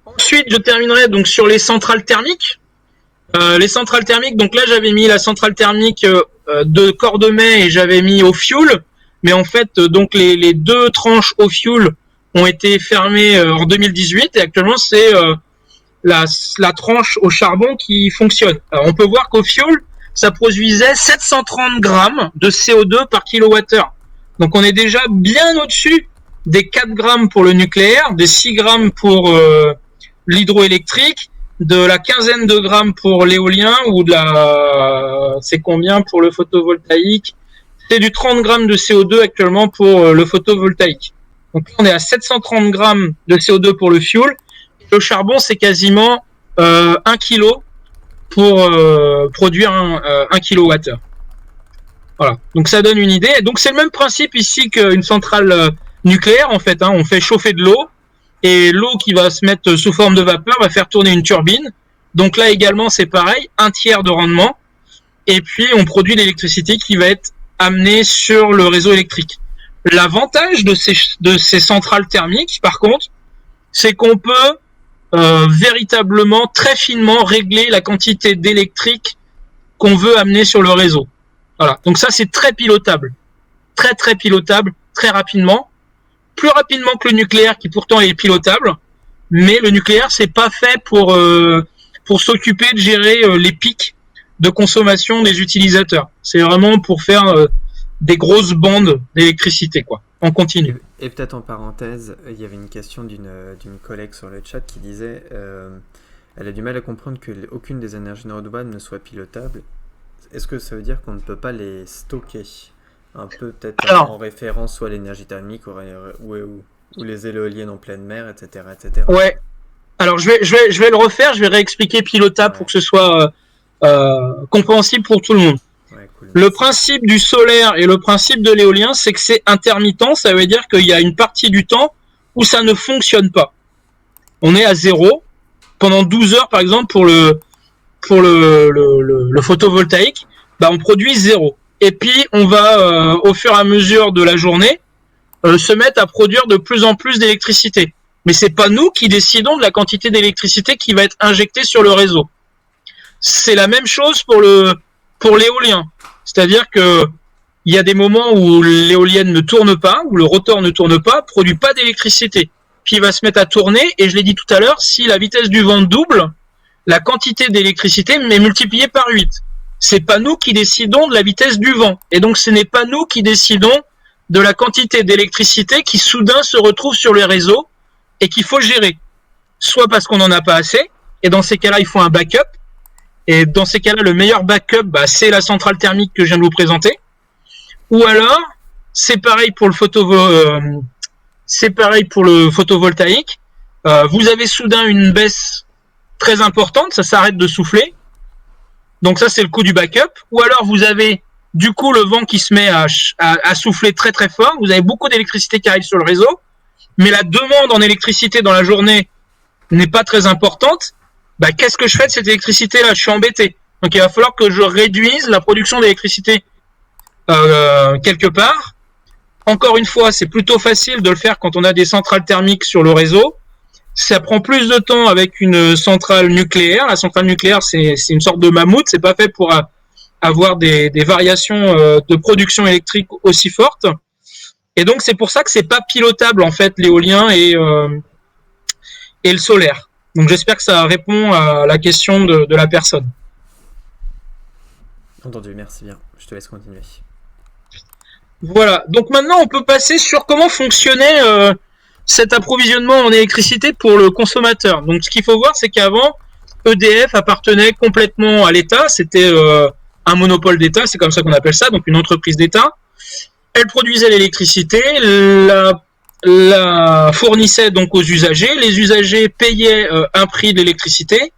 Ensuite, je terminerai donc sur les centrales thermiques. Les centrales thermiques, donc là, j'avais mis la centrale thermique de Cordemais et j'avais mis au fioul. Mais en fait, donc les deux tranches au fioul ont été fermées en 2018 et actuellement c'est la tranche au charbon qui fonctionne. Alors, on peut voir qu'au fioul, ça produisait 730 grammes de CO2 par kilowattheure. Donc on est déjà bien au-dessus des 4 grammes pour le nucléaire, des 6 grammes pour l'hydroélectrique, de la quinzaine de grammes pour l'éolien ou c'est combien pour le photovoltaïque? C'est du 30 grammes de CO2 actuellement pour le photovoltaïque. Donc là, on est à 730 grammes de CO2 pour le fuel. Le charbon, c'est quasiment 1 kilo pour produire 1 kilowattheure. Voilà. Donc ça donne une idée. Et donc c'est le même principe ici qu'une centrale nucléaire en fait. On fait chauffer de l'eau et l'eau qui va se mettre sous forme de vapeur va faire tourner une turbine. Donc là également c'est pareil, 1/3 de rendement. Et puis on produit l'électricité qui va être amenée sur le réseau électrique. L'avantage de ces centrales thermiques, par contre, c'est qu'on peut véritablement, très finement régler la quantité d'électrique qu'on veut amener sur le réseau. Voilà. Donc ça, c'est très pilotable. Très, très pilotable, très rapidement. Plus rapidement que le nucléaire, qui pourtant est pilotable. Mais le nucléaire, c'est pas fait pour s'occuper de gérer les pics de consommation des utilisateurs. C'est vraiment pour faire des grosses bandes d'électricité, quoi. On continue. Et peut-être en parenthèse, il y avait une question d'une collègue sur le chat qui disait elle a du mal à comprendre que aucune des énergies renouvelables ne soit pilotable. Est-ce que ça veut dire qu'on ne peut pas les stocker un peu peut-être en référence soit à l'énergie thermique ou les éoliennes en pleine mer, etc., etc. Ouais. Alors je vais le refaire, je vais réexpliquer pilotable pour que ce soit compréhensible pour tout le monde. Ouais, cool. Le principe du solaire et le principe de l'éolien, c'est que c'est intermittent, ça veut dire qu'il y a une partie du temps où ça ne fonctionne pas. On est à 0 pendant 12 heures par exemple pour le photovoltaïque, on produit 0. Et puis on va au fur et à mesure de la journée se mettre à produire de plus en plus d'électricité. Mais c'est pas nous qui décidons de la quantité d'électricité qui va être injectée sur le réseau. C'est la même chose pour l'éolien. C'est-à-dire que il y a des moments où l'éolienne ne tourne pas, où le rotor ne tourne pas, produit pas d'électricité. Puis il va se mettre à tourner, et je l'ai dit tout à l'heure, si la vitesse du vent double, la quantité d'électricité, mais multipliée par 8. C'est pas nous qui décidons de la vitesse du vent. Et donc, ce n'est pas nous qui décidons de la quantité d'électricité qui soudain se retrouve sur les réseaux et qu'il faut gérer. Soit parce qu'on n'en a pas assez, et dans ces cas-là, il faut un backup. Et dans ces cas-là, le meilleur backup, c'est la centrale thermique que je viens de vous présenter. Ou alors, c'est pareil pour le photovoltaïque. Vous avez soudain une baisse très importante, ça s'arrête de souffler. Donc ça, c'est le coup du backup. Ou alors, vous avez du coup le vent qui se met à souffler très très fort. Vous avez beaucoup d'électricité qui arrive sur le réseau, mais la demande en électricité dans la journée n'est pas très importante. Qu'est-ce que je fais de cette électricité-là? Je suis embêté. Donc il va falloir que je réduise la production d'électricité quelque part. Encore une fois, c'est plutôt facile de le faire quand on a des centrales thermiques sur le réseau. Ça prend plus de temps avec une centrale nucléaire. La centrale nucléaire, c'est une sorte de mammouth. C'est pas fait pour avoir des variations de production électrique aussi fortes. Et donc c'est pour ça que c'est pas pilotable en fait l'éolien et le solaire. Donc j'espère que ça répond à la question de la personne. Entendu, merci bien. Je te laisse continuer. Voilà, donc maintenant on peut passer sur comment fonctionnait cet approvisionnement en électricité pour le consommateur. Donc ce qu'il faut voir, c'est qu'avant, EDF appartenait complètement à l'État, c'était un monopole d'État, c'est comme ça qu'on appelle ça, donc une entreprise d'État. Elle produisait l'électricité, la fournissait donc aux usagers, les usagers payaient un prix de l'électricité,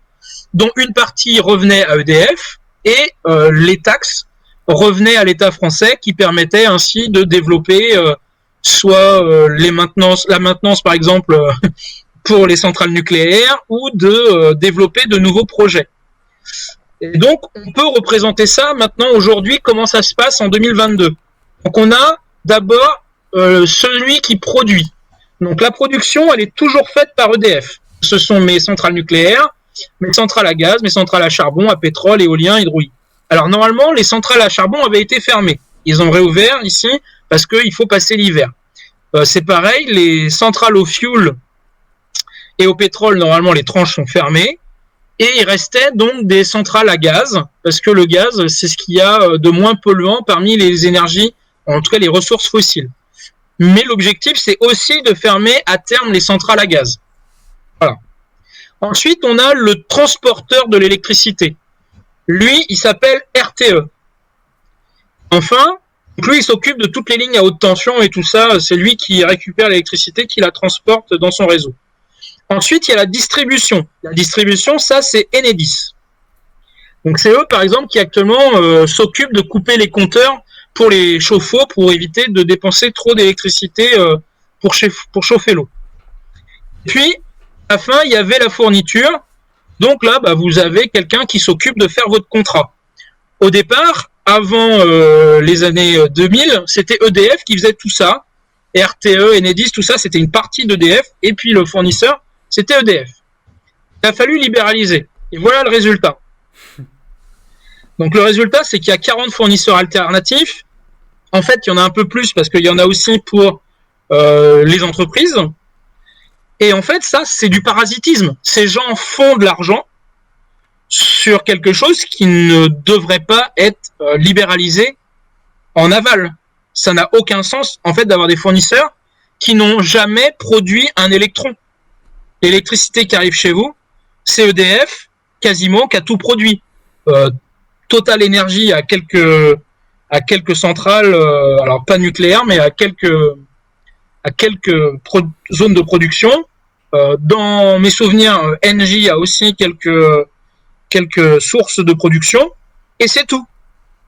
dont une partie revenait à EDF, et les taxes revenaient à l'État français qui permettait ainsi de développer soit la maintenance par exemple pour les centrales nucléaires ou de développer de nouveaux projets. Et donc on peut représenter ça maintenant aujourd'hui, comment ça se passe en 2022. Donc on a d'abord celui qui produit. Donc la production, elle est toujours faite par EDF. Ce sont mes centrales nucléaires, mes centrales à gaz, mes centrales à charbon, à pétrole, éolien, hydraulique. Alors normalement, les centrales à charbon avaient été fermées. Ils ont réouvert ici parce qu'il faut passer l'hiver. C'est pareil, les centrales au fioul et au pétrole, normalement, les tranches sont fermées. Et il restait donc des centrales à gaz, parce que le gaz, c'est ce qu'il y a de moins polluant parmi les énergies, en tout cas les ressources fossiles. Mais l'objectif, c'est aussi de fermer à terme les centrales à gaz. Voilà. Ensuite, on a le transporteur de l'électricité. Lui, il s'appelle RTE. Enfin, lui, il s'occupe de toutes les lignes à haute tension et tout ça. C'est lui qui récupère l'électricité, qui la transporte dans son réseau. Ensuite, il y a la distribution. La distribution, ça, c'est Enedis. Donc, c'est eux, par exemple, qui actuellement s'occupent de couper les compteurs pour les chauffe-eau pour éviter de dépenser trop d'électricité pour chauffer l'eau. Puis, à la fin, il y avait la fourniture. Donc là, vous avez quelqu'un qui s'occupe de faire votre contrat. Au départ, avant les années 2000, c'était EDF qui faisait tout ça. RTE, Enedis, tout ça, c'était une partie d'EDF. Et puis le fournisseur, c'était EDF. Il a fallu libéraliser. Et voilà le résultat. Donc le résultat, c'est qu'il y a 40 fournisseurs alternatifs. En fait, il y en a un peu plus parce qu'il y en a aussi pour les entreprises. Et en fait, ça, c'est du parasitisme. Ces gens font de l'argent sur quelque chose qui ne devrait pas être libéralisé en aval. Ça n'a aucun sens, en fait, d'avoir des fournisseurs qui n'ont jamais produit un électron. L'électricité qui arrive chez vous, c'est EDF, quasiment, qui a tout produit. Total Energy a quelques centrales, alors pas nucléaires, mais à quelques zones de production. Dans mes souvenirs, Engie a aussi quelques sources de production, et c'est tout.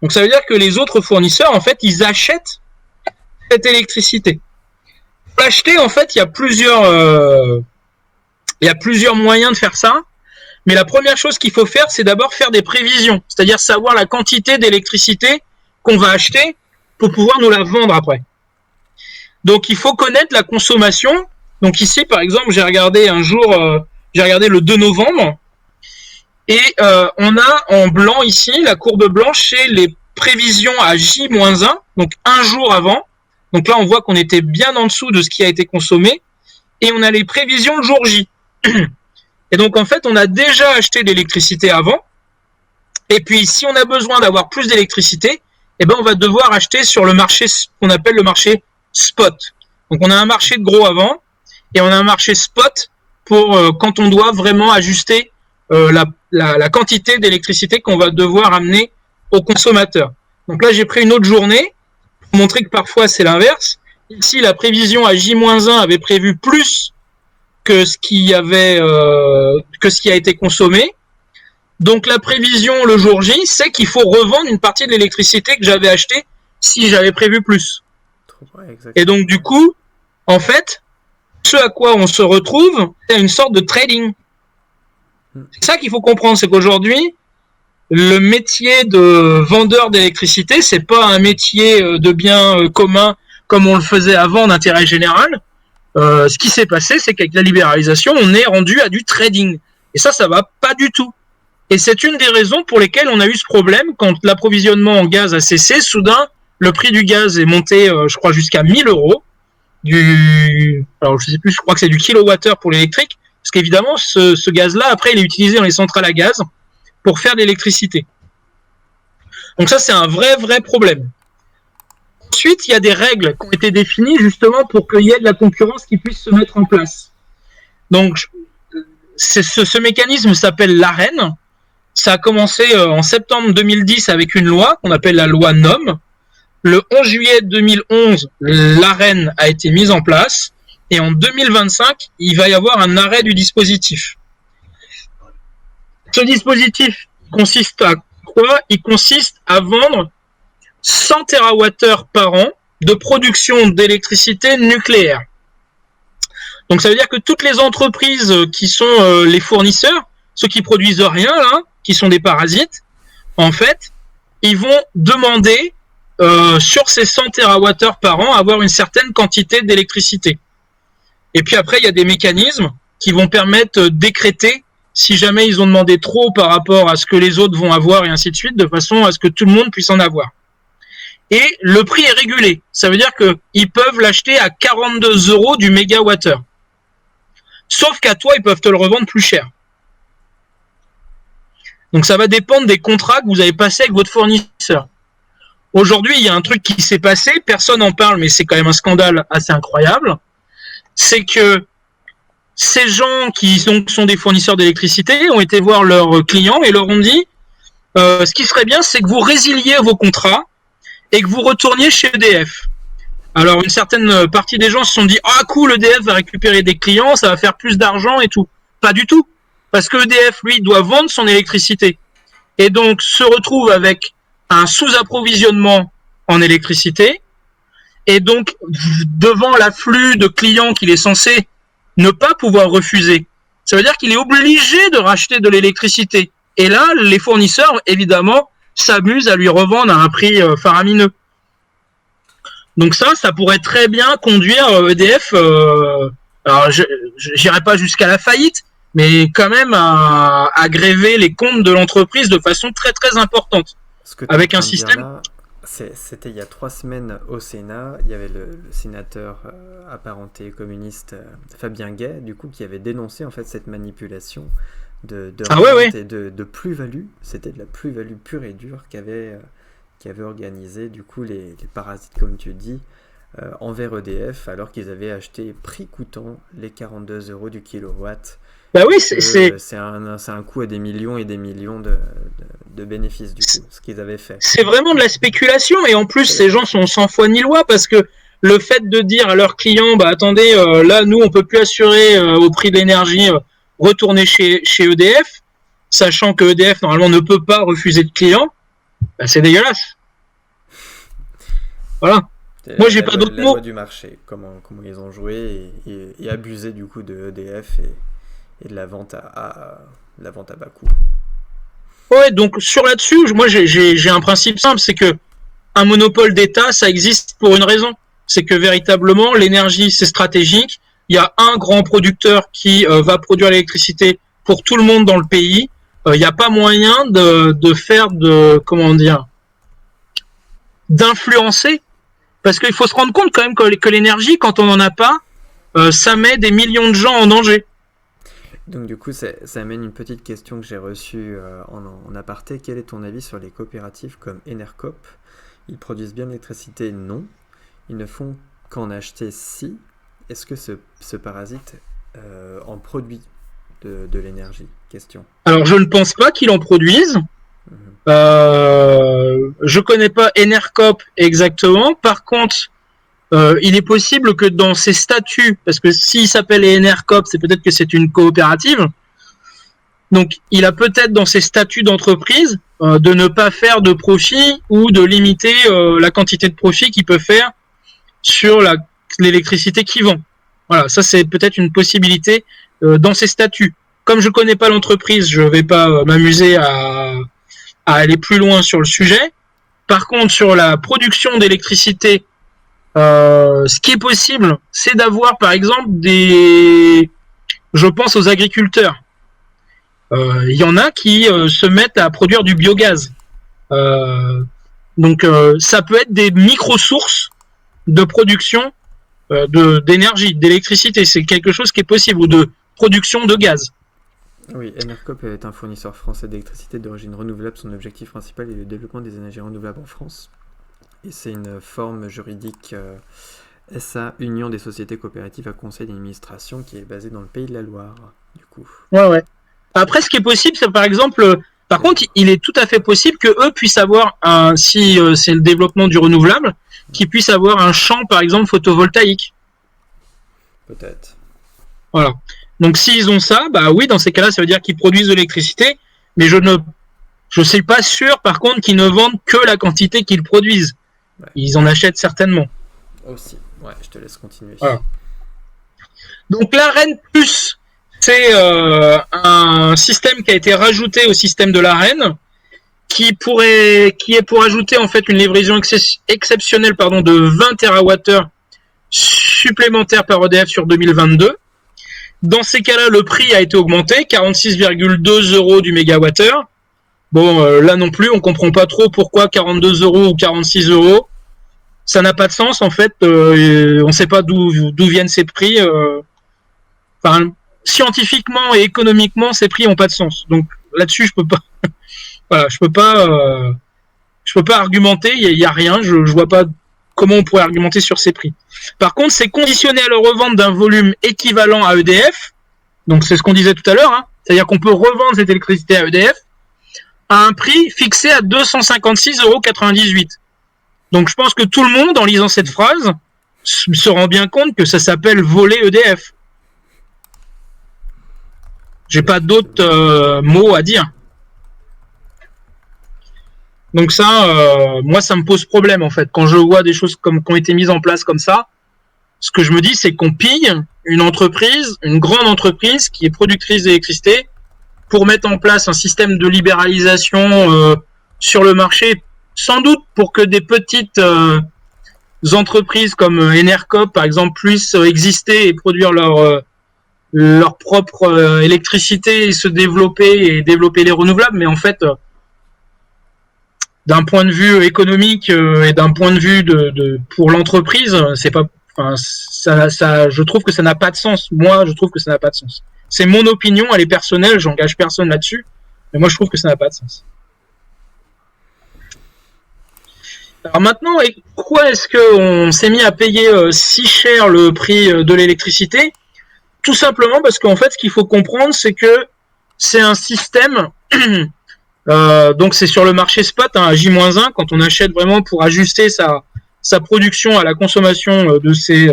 Donc ça veut dire que les autres fournisseurs, en fait, ils achètent cette électricité. Pour l'acheter, en fait, il y a plusieurs moyens de faire ça. Mais la première chose qu'il faut faire, c'est d'abord faire des prévisions, c'est-à-dire savoir la quantité d'électricité qu'on va acheter pour pouvoir nous la vendre après. Donc il faut connaître la consommation. Donc ici, par exemple, j'ai regardé le 2 novembre, et on a en blanc ici, la courbe blanche, c'est les prévisions à J-1, donc un jour avant. Donc là, on voit qu'on était bien en dessous de ce qui a été consommé, et on a les prévisions le jour J. Et donc en fait, on a déjà acheté de l'électricité avant. Et puis si on a besoin d'avoir plus d'électricité, eh ben on va devoir acheter sur le marché qu'on appelle le marché spot. Donc on a un marché de gros avant et on a un marché spot pour quand on doit vraiment ajuster la quantité d'électricité qu'on va devoir amener au consommateur. Donc là, j'ai pris une autre journée pour montrer que parfois c'est l'inverse. Ici, la prévision à J-1 avait prévu plus que ce qui a été consommé. Donc la prévision le jour J, c'est qu'il faut revendre une partie de l'électricité que j'avais achetée si j'avais prévu plus. Ouais, et donc du coup, en fait, ce à quoi on se retrouve, c'est une sorte de trading. C'est ça qu'il faut comprendre, c'est qu'aujourd'hui, le métier de vendeur d'électricité, c'est pas un métier de bien commun comme on le faisait avant d'intérêt général. Ce qui s'est passé, c'est qu'avec la libéralisation, on est rendu à du trading. Et ça va pas du tout. Et c'est une des raisons pour lesquelles on a eu ce problème quand l'approvisionnement en gaz a cessé. Soudain, le prix du gaz est monté, je crois, jusqu'à 1 000 euros. Alors, je sais plus, je crois que c'est du kilowattheure pour l'électrique. Parce qu'évidemment, ce gaz-là, après, il est utilisé dans les centrales à gaz pour faire de l'électricité. Donc ça, c'est un vrai problème. Ensuite, il y a des règles qui ont été définies justement pour qu'il y ait de la concurrence qui puisse se mettre en place. Donc, ce mécanisme s'appelle l'AREN. Ça a commencé en septembre 2010 avec une loi qu'on appelle la loi NOM. Le 11 juillet 2011, l'AREN a été mise en place. Et en 2025, il va y avoir un arrêt du dispositif. Ce dispositif consiste à quoi? Il consiste à vendre 100 TWh par an de production d'électricité nucléaire. Donc ça veut dire que toutes les entreprises qui sont les fournisseurs, ceux qui produisent rien là, qui sont des parasites, en fait, ils vont demander sur ces 100 TWh par an avoir une certaine quantité d'électricité. Et puis après, il y a des mécanismes qui vont permettre d'écréter si jamais ils ont demandé trop par rapport à ce que les autres vont avoir et ainsi de suite, de façon à ce que tout le monde puisse en avoir. Et le prix est régulé. Ça veut dire qu'ils peuvent l'acheter à 42 euros du mégawattheure. Sauf qu'à toi, ils peuvent te le revendre plus cher. Donc ça va dépendre des contrats que vous avez passés avec votre fournisseur. Aujourd'hui, il y a un truc qui s'est passé, personne n'en parle, mais c'est quand même un scandale assez incroyable. C'est que ces gens qui sont des fournisseurs d'électricité ont été voir leurs clients et leur ont dit ce qui serait bien, c'est que vous résiliez vos contrats et que vous retourniez chez EDF. Alors une certaine partie des gens se sont dit ah cool, EDF va récupérer des clients, ça va faire plus d'argent et tout. Pas du tout, parce que EDF lui doit vendre son électricité et donc se retrouve avec un sous-approvisionnement en électricité et donc devant l'afflux de clients qu'il est censé ne pas pouvoir refuser. Ça veut dire qu'il est obligé de racheter de l'électricité. Et là, les fournisseurs, évidemment, s'amusent à lui revendre à un prix faramineux. Donc ça pourrait très bien conduire EDF, alors j'irai pas jusqu'à la faillite, mais quand même à gréver les comptes de l'entreprise de façon très importante. Avec un système... Là, c'était il y a 3 semaines au Sénat, il y avait le sénateur apparenté communiste Fabien Gay, du coup, qui avait dénoncé en fait cette manipulation de et de plus-value. C'était de la plus-value pure et dure qu'avait organisé du coup les parasites, comme tu dis, envers EDF, alors qu'ils avaient acheté prix coûtant les 42 euros du kilowatt. Bah oui, c'est un coût à des millions et des millions de bénéfices du coup, ce qu'ils avaient fait. C'est vraiment de la spéculation, et en plus ces gens sont sans foi ni loi, parce que le fait de dire à leurs clients bah attendez, là nous on peut plus assurer au prix de l'énergie, retourner chez EDF, sachant que EDF normalement ne peut pas refuser de clients, bah c'est dégueulasse. Voilà. Moi j'ai pas d'autres mots. La loi du marché, comment ils ont joué et abusé du coup de EDF et de la vente à bas coût. Ouais, donc sur là-dessus, moi j'ai un principe simple, c'est que un monopole d'État, ça existe pour une raison. C'est que véritablement, l'énergie, c'est stratégique. Il y a un grand producteur qui va produire l'électricité pour tout le monde dans le pays. Il n'y a pas moyen de faire d'influencer. Parce qu'il faut se rendre compte quand même que l'énergie, quand on n'en a pas, ça met des millions de gens en danger. Donc du coup, ça amène une petite question que j'ai reçue en aparté. Quel est ton avis sur les coopératives comme Enercop? Ils produisent bien l'électricité? Non. Ils ne font qu'en acheter si. Est-ce que ce parasite en produit de l'énergie? Question. Alors, je ne pense pas qu'ils en produisent. Je connais pas Enercop exactement. Par contre, il est possible que dans ses statuts, parce que s'il s'appelle Enercop, c'est peut-être que c'est une coopérative. Donc, il a peut-être dans ses statuts d'entreprise de ne pas faire de profit ou de limiter la quantité de profit qu'il peut faire sur l'électricité qu'il vend. Voilà, ça c'est peut-être une possibilité dans ses statuts. Comme je connais pas l'entreprise, je vais pas m'amuser à aller plus loin sur le sujet. Par contre, sur la production d'électricité, ce qui est possible, c'est d'avoir par exemple je pense aux agriculteurs. Il y en a qui se mettent à produire du biogaz. Donc ça peut être des micro-sources de production d'énergie, d'électricité. C'est quelque chose qui est possible, ou de production de gaz. Oui, Enercop est un fournisseur français d'électricité d'origine renouvelable. Son objectif principal est le développement des énergies renouvelables en France. Et c'est une forme juridique SA, Union des sociétés coopératives à conseil d'administration, qui est basée dans le Pays de la Loire, du coup. Ouais. Après, ce qui est possible, c'est par exemple... Par contre, il est tout à fait possible que eux puissent avoir si c'est le développement du renouvelable, qu'ils puissent avoir un champ, par exemple, photovoltaïque. Peut-être. Voilà. Donc, s'ils ont ça, bah oui, dans ces cas-là, ça veut dire qu'ils produisent de l'électricité, mais je suis pas sûr, par contre, qu'ils ne vendent que la quantité qu'ils produisent. Ouais. Ils en achètent certainement. Aussi. Ouais, je te laisse continuer. Voilà. Donc, l'AREN+, c'est un système qui a été rajouté au système de l'AREN, qui est pour ajouter en fait une livraison exceptionnelle de 20 TWh supplémentaires par EDF sur 2022. Dans ces cas-là, le prix a été augmenté, 46,2 € du mégawattheure. Bon, là non plus, on comprend pas trop pourquoi 42 € ou 46 €. Ça n'a pas de sens en fait. On sait pas d'où viennent ces prix. Scientifiquement et économiquement, ces prix ont pas de sens. Donc là-dessus, je peux pas. Voilà, je peux pas argumenter. Il y a rien. Je vois pas comment on pourrait argumenter sur ces prix. Par contre, c'est conditionné à la revente d'un volume équivalent à EDF. Donc c'est ce qu'on disait tout à l'heure. C'est-à-dire qu'on peut revendre cette électricité à EDF à un prix fixé à 256,98 €. Donc je pense que tout le monde, en lisant cette phrase, se rend bien compte que ça s'appelle voler EDF. J'ai pas d'autres mots à dire. Donc ça, moi, ça me pose problème en fait. Quand je vois des choses qui ont été mises en place comme ça, ce que je me dis, c'est qu'on pille une entreprise, une grande entreprise qui est productrice d'électricité, pour mettre en place un système de libéralisation sur le marché, sans doute pour que des petites entreprises comme Enercop, par exemple, puissent exister et produire leur propre électricité et se développer les renouvelables. Mais en fait, d'un point de vue économique et d'un point de vue pour l'entreprise, c'est pas, je trouve que ça n'a pas de sens. Moi, je trouve que ça n'a pas de sens. C'est mon opinion, elle est personnelle, j'engage personne là-dessus, mais moi je trouve que ça n'a pas de sens. Alors maintenant, pourquoi est-ce qu'on s'est mis à payer si cher le prix de l'électricité? Tout simplement parce qu'en fait, ce qu'il faut comprendre, c'est que c'est un système, donc c'est sur le marché spot, à J-1, quand on achète vraiment pour ajuster sa production à la consommation de ses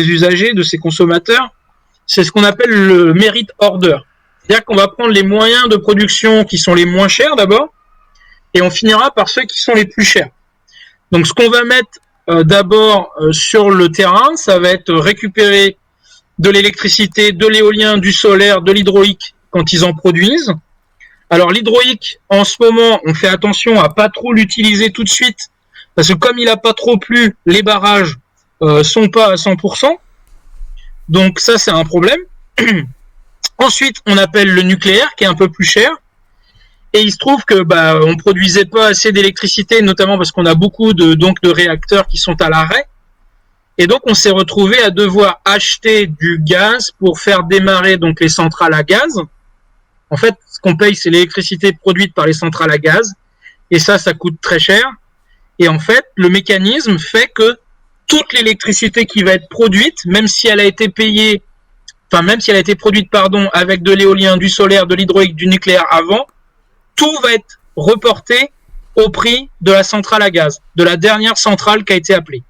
usagers, de ses consommateurs. C'est ce qu'on appelle le merit order. C'est-à-dire qu'on va prendre les moyens de production qui sont les moins chers d'abord, et on finira par ceux qui sont les plus chers. Donc ce qu'on va mettre d'abord sur le terrain, ça va être récupérer de l'électricité, de l'éolien, du solaire, de l'hydraulique quand ils en produisent. Alors l'hydraulique, en ce moment, on fait attention à pas trop l'utiliser tout de suite, parce que comme il a pas trop plu, les barrages sont pas à 100%. Donc ça, c'est un problème. Ensuite, on appelle le nucléaire, qui est un peu plus cher. Et il se trouve que on produisait pas assez d'électricité, notamment parce qu'on a beaucoup de réacteurs qui sont à l'arrêt. Et donc, on s'est retrouvé à devoir acheter du gaz pour faire démarrer donc les centrales à gaz. En fait, ce qu'on paye, c'est l'électricité produite par les centrales à gaz. Et ça coûte très cher. Et en fait, le mécanisme fait que toute l'électricité qui va être produite, même si elle a été produite, avec de l'éolien, du solaire, de l'hydraulique, du nucléaire avant, tout va être reporté au prix de la centrale à gaz, de la dernière centrale qui a été appelée.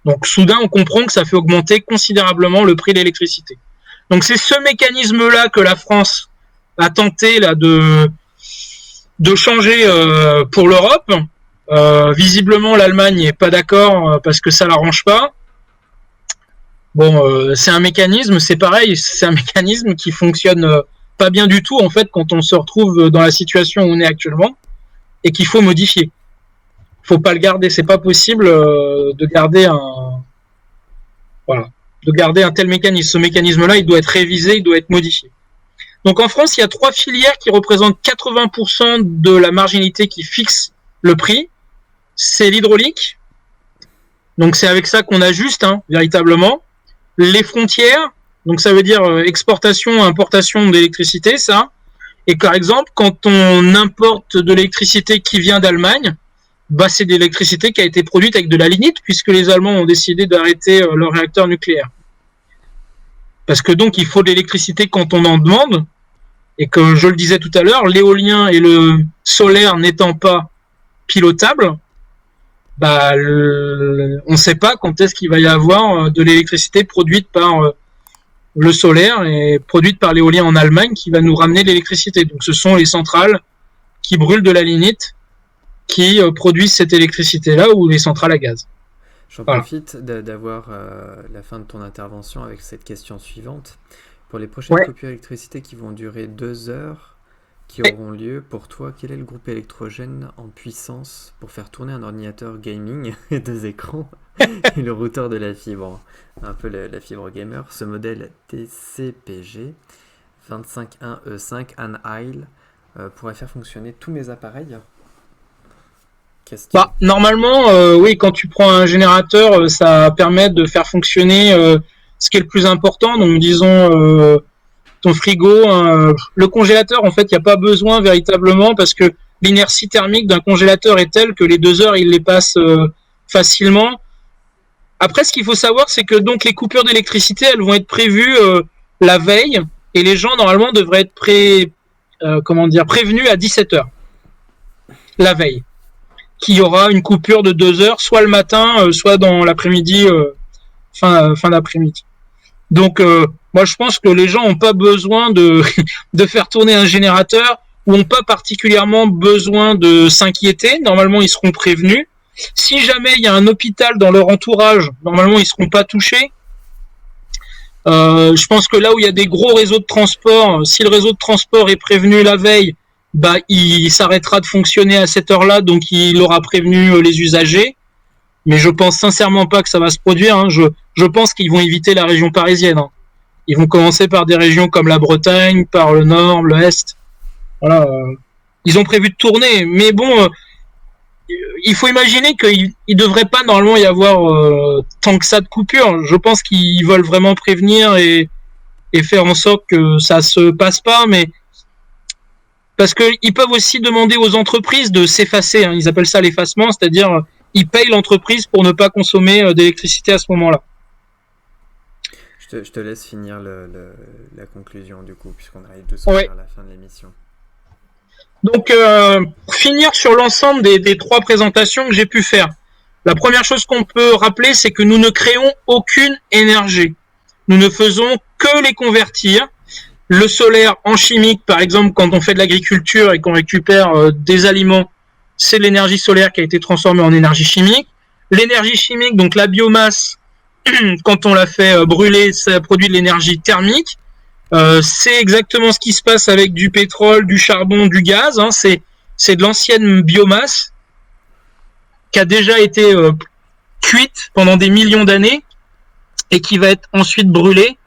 Donc, soudain, on comprend que ça fait augmenter considérablement le prix de l'électricité. Donc, c'est ce mécanisme-là que la France a tenté là de changer pour l'Europe. Visiblement, l'Allemagne n'est pas d'accord parce que ça l'arrange pas. Bon, c'est un mécanisme, c'est pareil, c'est un mécanisme qui fonctionne pas bien du tout en fait quand on se retrouve dans la situation où on est actuellement et qu'il faut modifier. Faut pas le garder, c'est pas possible de garder un tel mécanisme. Ce mécanisme-là, il doit être révisé, il doit être modifié. Donc en France, il y a 3 filières qui représentent 80% de la marginalité qui fixe le prix. C'est l'hydraulique. Donc c'est avec ça qu'on ajuste véritablement. Les frontières, donc ça veut dire exportation, importation d'électricité, ça. Et par exemple, quand on importe de l'électricité qui vient d'Allemagne, c'est de l'électricité qui a été produite avec de la lignite, puisque les Allemands ont décidé d'arrêter leur réacteur nucléaire. Parce que donc il faut de l'électricité quand on en demande, et que je le disais tout à l'heure, l'éolien et le solaire n'étant pas pilotables, on ne sait pas quand est-ce qu'il va y avoir de l'électricité produite par le solaire et produite par l'éolien en Allemagne qui va nous ramener de l'électricité. Donc ce sont les centrales qui brûlent de la lignite qui produisent cette électricité-là ou les centrales à gaz. J'en profite d'avoir la fin de ton intervention avec cette question suivante. Pour les prochaines coupures d'électricité qui vont durer 2 heures, qui auront lieu, pour toi, quel est le groupe électrogène en puissance pour faire tourner un ordinateur gaming et 2 écrans et le routeur de la fibre, un peu la fibre gamer. Ce modèle TCPG 251E5 Anheil pourrait faire fonctionner tous mes appareils. Normalement, oui, quand tu prends un générateur, ça permet de faire fonctionner ce qui est le plus important. Donc, disons, ton frigo, le congélateur, en fait, il n'y a pas besoin véritablement parce que l'inertie thermique d'un congélateur est telle que les 2 heures, il les passe facilement. Après, ce qu'il faut savoir, c'est que donc les coupures d'électricité, elles vont être prévues la veille et les gens, normalement, devraient être prévenus à 17 heures la veille. Qu'il y aura une coupure de 2 heures, soit le matin, soit dans l'après-midi, fin d'après-midi. Donc, moi, je pense que les gens n'ont pas besoin de faire tourner un générateur ou n'ont pas particulièrement besoin de s'inquiéter. Normalement, ils seront prévenus. Si jamais il y a un hôpital dans leur entourage, normalement, ils ne seront pas touchés. Je pense que là où il y a des gros réseaux de transport, si le réseau de transport est prévenu la veille, il s'arrêtera de fonctionner à cette heure-là, donc il aura prévenu les usagers. Mais je pense sincèrement pas que ça va se produire. Je pense qu'ils vont éviter la région parisienne. Ils vont commencer par des régions comme la Bretagne, par le Nord, l'Est. Voilà. Ils ont prévu de tourner, mais bon, il faut imaginer qu'il devrait pas normalement y avoir tant que ça de coupures. Je pense qu'ils veulent vraiment prévenir et faire en sorte que ça se passe pas, mais parce qu'ils peuvent aussi demander aux entreprises de s'effacer. Ils appellent ça l'effacement, c'est-à-dire ils payent l'entreprise pour ne pas consommer d'électricité à ce moment-là. Je te laisse finir la conclusion du coup, puisqu'on arrive doucement vers la fin de l'émission. Donc, pour finir sur l'ensemble des 3 présentations que j'ai pu faire, la première chose qu'on peut rappeler, c'est que nous ne créons aucune énergie. Nous ne faisons que les convertir. Le solaire en chimique, par exemple, quand on fait de l'agriculture et qu'on récupère des aliments, c'est l'énergie solaire qui a été transformée en énergie chimique. L'énergie chimique, donc la biomasse, quand on la fait brûler, ça produit de l'énergie thermique. C'est exactement ce qui se passe avec du pétrole, du charbon, du gaz. C'est de l'ancienne biomasse qui a déjà été cuite pendant des millions d'années et qui va être ensuite brûlée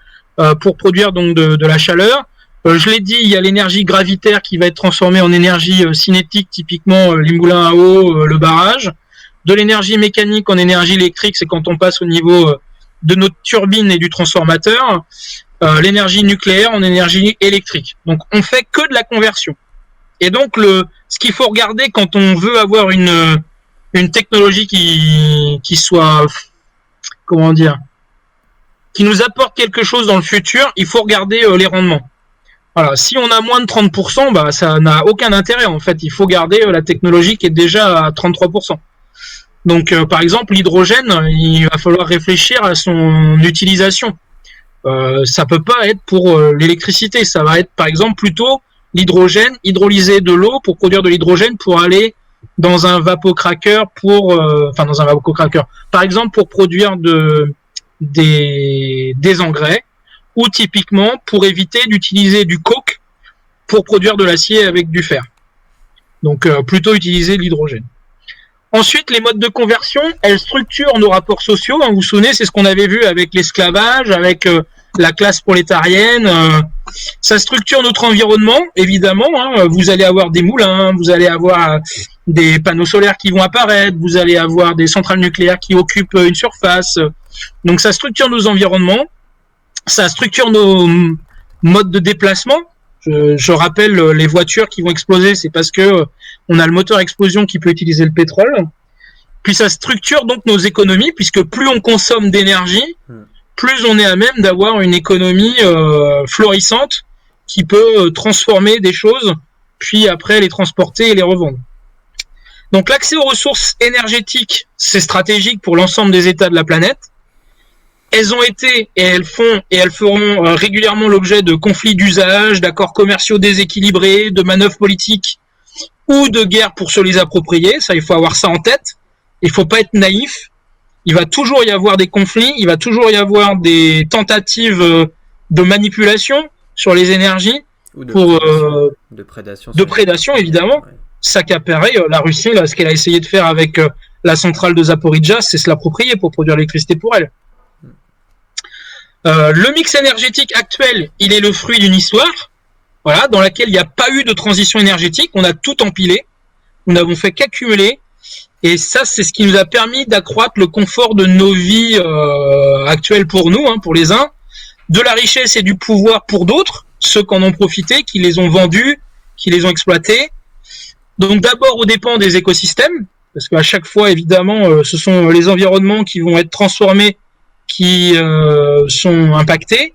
pour produire donc de la chaleur. Je l'ai dit, il y a l'énergie gravitaire qui va être transformée en énergie cinétique, typiquement les moulins à eau, le barrage. de l'énergie mécanique en énergie électrique, c'est quand on passe au niveau de notre turbine et du transformateur, l'énergie nucléaire en énergie électrique. Donc on fait que de la conversion. Et donc ce qu'il faut regarder quand on veut avoir une technologie qui soit, comment dire, qui nous apporte quelque chose dans le futur, il faut regarder les rendements. Voilà, si on a moins de 30%, bah ça n'a aucun intérêt en fait. Il faut garder la technologie qui est déjà à 33%. Donc par exemple l'hydrogène, il va falloir réfléchir à son utilisation. Ça peut pas être pour l'électricité, ça va être par exemple plutôt l'hydrogène, hydrolyser de l'eau pour produire de l'hydrogène pour aller dans un vapocracker dans un vapocracker. Par exemple pour produire des engrais, ou typiquement pour éviter d'utiliser du coke pour produire de l'acier avec du fer. Donc plutôt utiliser l'hydrogène. Ensuite, les modes de conversion, elles structurent nos rapports sociaux. Vous vous souvenez, c'est ce qu'on avait vu avec l'esclavage, avec la classe prolétarienne. Ça structure notre environnement, évidemment. Vous allez avoir des moulins, vous allez avoir des panneaux solaires qui vont apparaître, vous allez avoir des centrales nucléaires qui occupent une surface. Donc ça structure nos environnements. Ça structure nos modes de déplacement. Je rappelle, les voitures qui vont exploser, c'est parce que on a le moteur à explosion qui peut utiliser le pétrole. Puis ça structure donc nos économies, puisque plus on consomme d'énergie, plus on est à même d'avoir une économie florissante qui peut transformer des choses, puis après les transporter et les revendre. Donc l'accès aux ressources énergétiques, c'est stratégique pour l'ensemble des États de la planète. Elles ont été et elles font et elles feront régulièrement l'objet de conflits d'usage, d'accords commerciaux déséquilibrés, de manœuvres politiques ou de guerres pour se les approprier. Ça, il faut avoir ça en tête. Il faut pas être naïf. Il va toujours y avoir des conflits, il va toujours y avoir des tentatives de manipulation sur les énergies ou de prédation évidemment. Ouais. S'accaparer la Russie, là, ce qu'elle a essayé de faire avec la centrale de Zaporizhzhia, c'est se l'approprier pour produire l'électricité pour elle. Le mix énergétique actuel, il est le fruit d'une histoire, voilà, dans laquelle il n'y a pas eu de transition énergétique. On a tout empilé, nous n'avons fait qu'accumuler, et ça, c'est ce qui nous a permis d'accroître le confort de nos vies actuelles pour nous, pour les uns, de la richesse et du pouvoir pour d'autres, ceux qui en ont profité, qui les ont vendus, qui les ont exploités. Donc d'abord aux dépens des écosystèmes, parce qu'à chaque fois, évidemment, ce sont les environnements qui vont être transformés, qui sont impactés,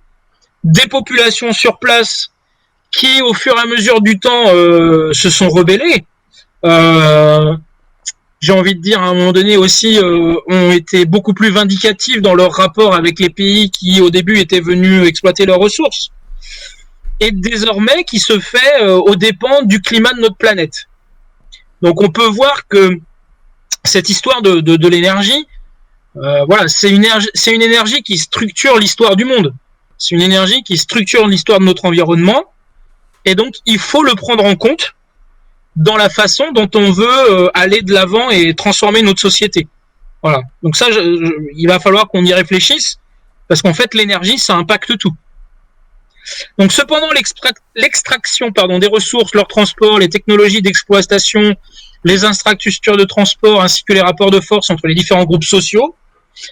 des populations sur place qui, au fur et à mesure du temps, se sont rebellées. J'ai envie de dire, à un moment donné aussi, ont été beaucoup plus vindicatifs dans leur rapport avec les pays qui, au début, étaient venus exploiter leurs ressources. Et désormais, qui se fait aux dépens du climat de notre planète. Donc, on peut voir que cette histoire de l'énergie, voilà, c'est une énergie qui structure l'histoire du monde. C'est une énergie qui structure l'histoire de notre environnement. Et donc, il faut le prendre en compte dans la façon dont on veut aller de l'avant et transformer notre société. Voilà. Donc ça, il va falloir qu'on y réfléchisse, parce qu'en fait, l'énergie, ça impacte tout. Donc, cependant, l'extraction des ressources, leur transport, les technologies d'exploitation, les infrastructures de transport, ainsi que les rapports de force entre les différents groupes sociaux,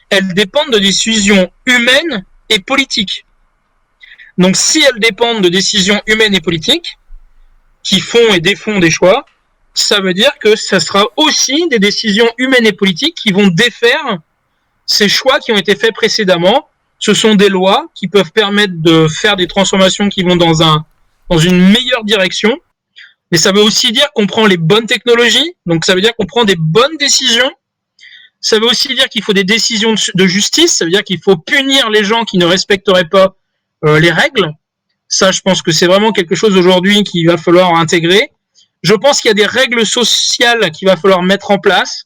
elles dépendent de décisions humaines et politiques. Donc, si elles dépendent de décisions humaines et politiques, qui font et défont des choix, ça veut dire que ça sera aussi des décisions humaines et politiques qui vont défaire ces choix qui ont été faits précédemment. Ce sont des lois qui peuvent permettre de faire des transformations qui vont dans une meilleure direction. Mais ça veut aussi dire qu'on prend les bonnes technologies, donc ça veut dire qu'on prend des bonnes décisions. Ça veut aussi dire qu'il faut des décisions de justice, ça veut dire qu'il faut punir les gens qui ne respecteraient pas les règles. Ça, je pense que c'est vraiment quelque chose aujourd'hui qu'il va falloir intégrer. Je pense qu'il y a des règles sociales qu'il va falloir mettre en place.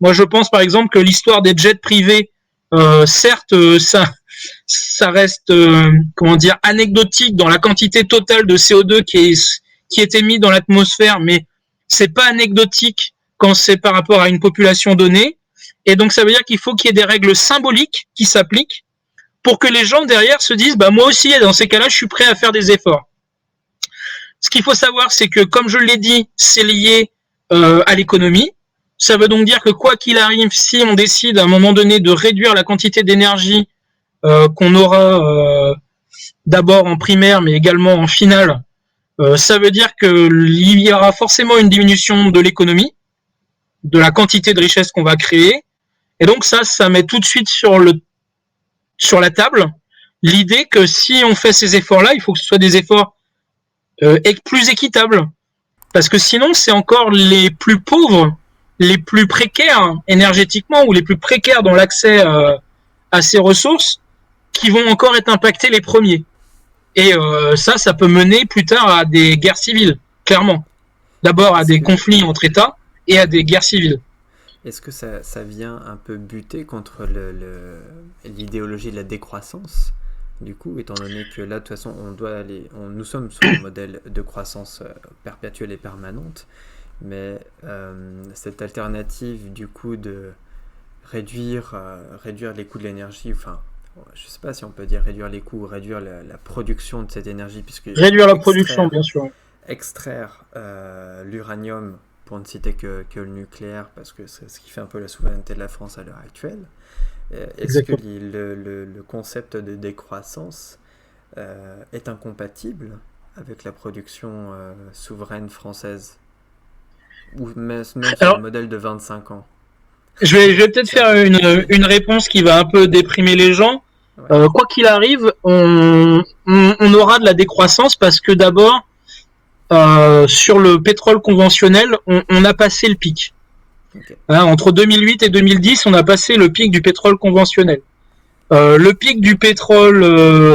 Moi, je pense par exemple que l'histoire des jets privés, certes, ça reste, anecdotique dans la quantité totale de CO2 qui est émis dans l'atmosphère, mais c'est pas anecdotique quand c'est par rapport à une population donnée. Et donc, ça veut dire qu'il faut qu'il y ait des règles symboliques qui s'appliquent pour que les gens derrière se disent, moi aussi, dans ces cas-là, je suis prêt à faire des efforts. Ce qu'il faut savoir, c'est que, comme je l'ai dit, c'est lié à l'économie. Ça veut donc dire que quoi qu'il arrive, si on décide à un moment donné de réduire la quantité d'énergie qu'on aura d'abord en primaire, mais également en finale, ça veut dire qu'il y aura forcément une diminution de l'économie, de la quantité de richesse qu'on va créer. Et donc ça met tout de suite sur la table l'idée que si on fait ces efforts-là, il faut que ce soit des efforts plus équitables. Parce que sinon, c'est encore les plus pauvres, les plus précaires énergétiquement ou les plus précaires dans l'accès à ces ressources qui vont encore être impactés les premiers. Et ça peut mener plus tard à des guerres civiles, clairement. D'abord à des conflits entre États et à des guerres civiles. Est-ce que ça vient un peu buter contre l'idéologie de la décroissance, du coup, étant donné que là, de toute façon, nous sommes sur un modèle de croissance perpétuelle et permanente, mais cette alternative, du coup, de réduire les coûts de l'énergie, enfin, je ne sais pas si on peut dire réduire les coûts ou réduire la production de cette énergie, puisque réduire la production, bien sûr. Extraire l'uranium, pour ne citer que le nucléaire, parce que c'est ce qui fait un peu la souveraineté de la France à l'heure actuelle. Est-ce que le concept de décroissance est incompatible avec la production souveraine française, ou même sur le modèle de 25 ans? Je vais peut-être faire une réponse qui va un peu déprimer les gens. Ouais. Quoi qu'il arrive, on aura de la décroissance parce que d'abord, sur le pétrole conventionnel, on a passé le pic. Okay. Entre 2008 et 2010, on a passé le pic du pétrole conventionnel. Le pic du pétrole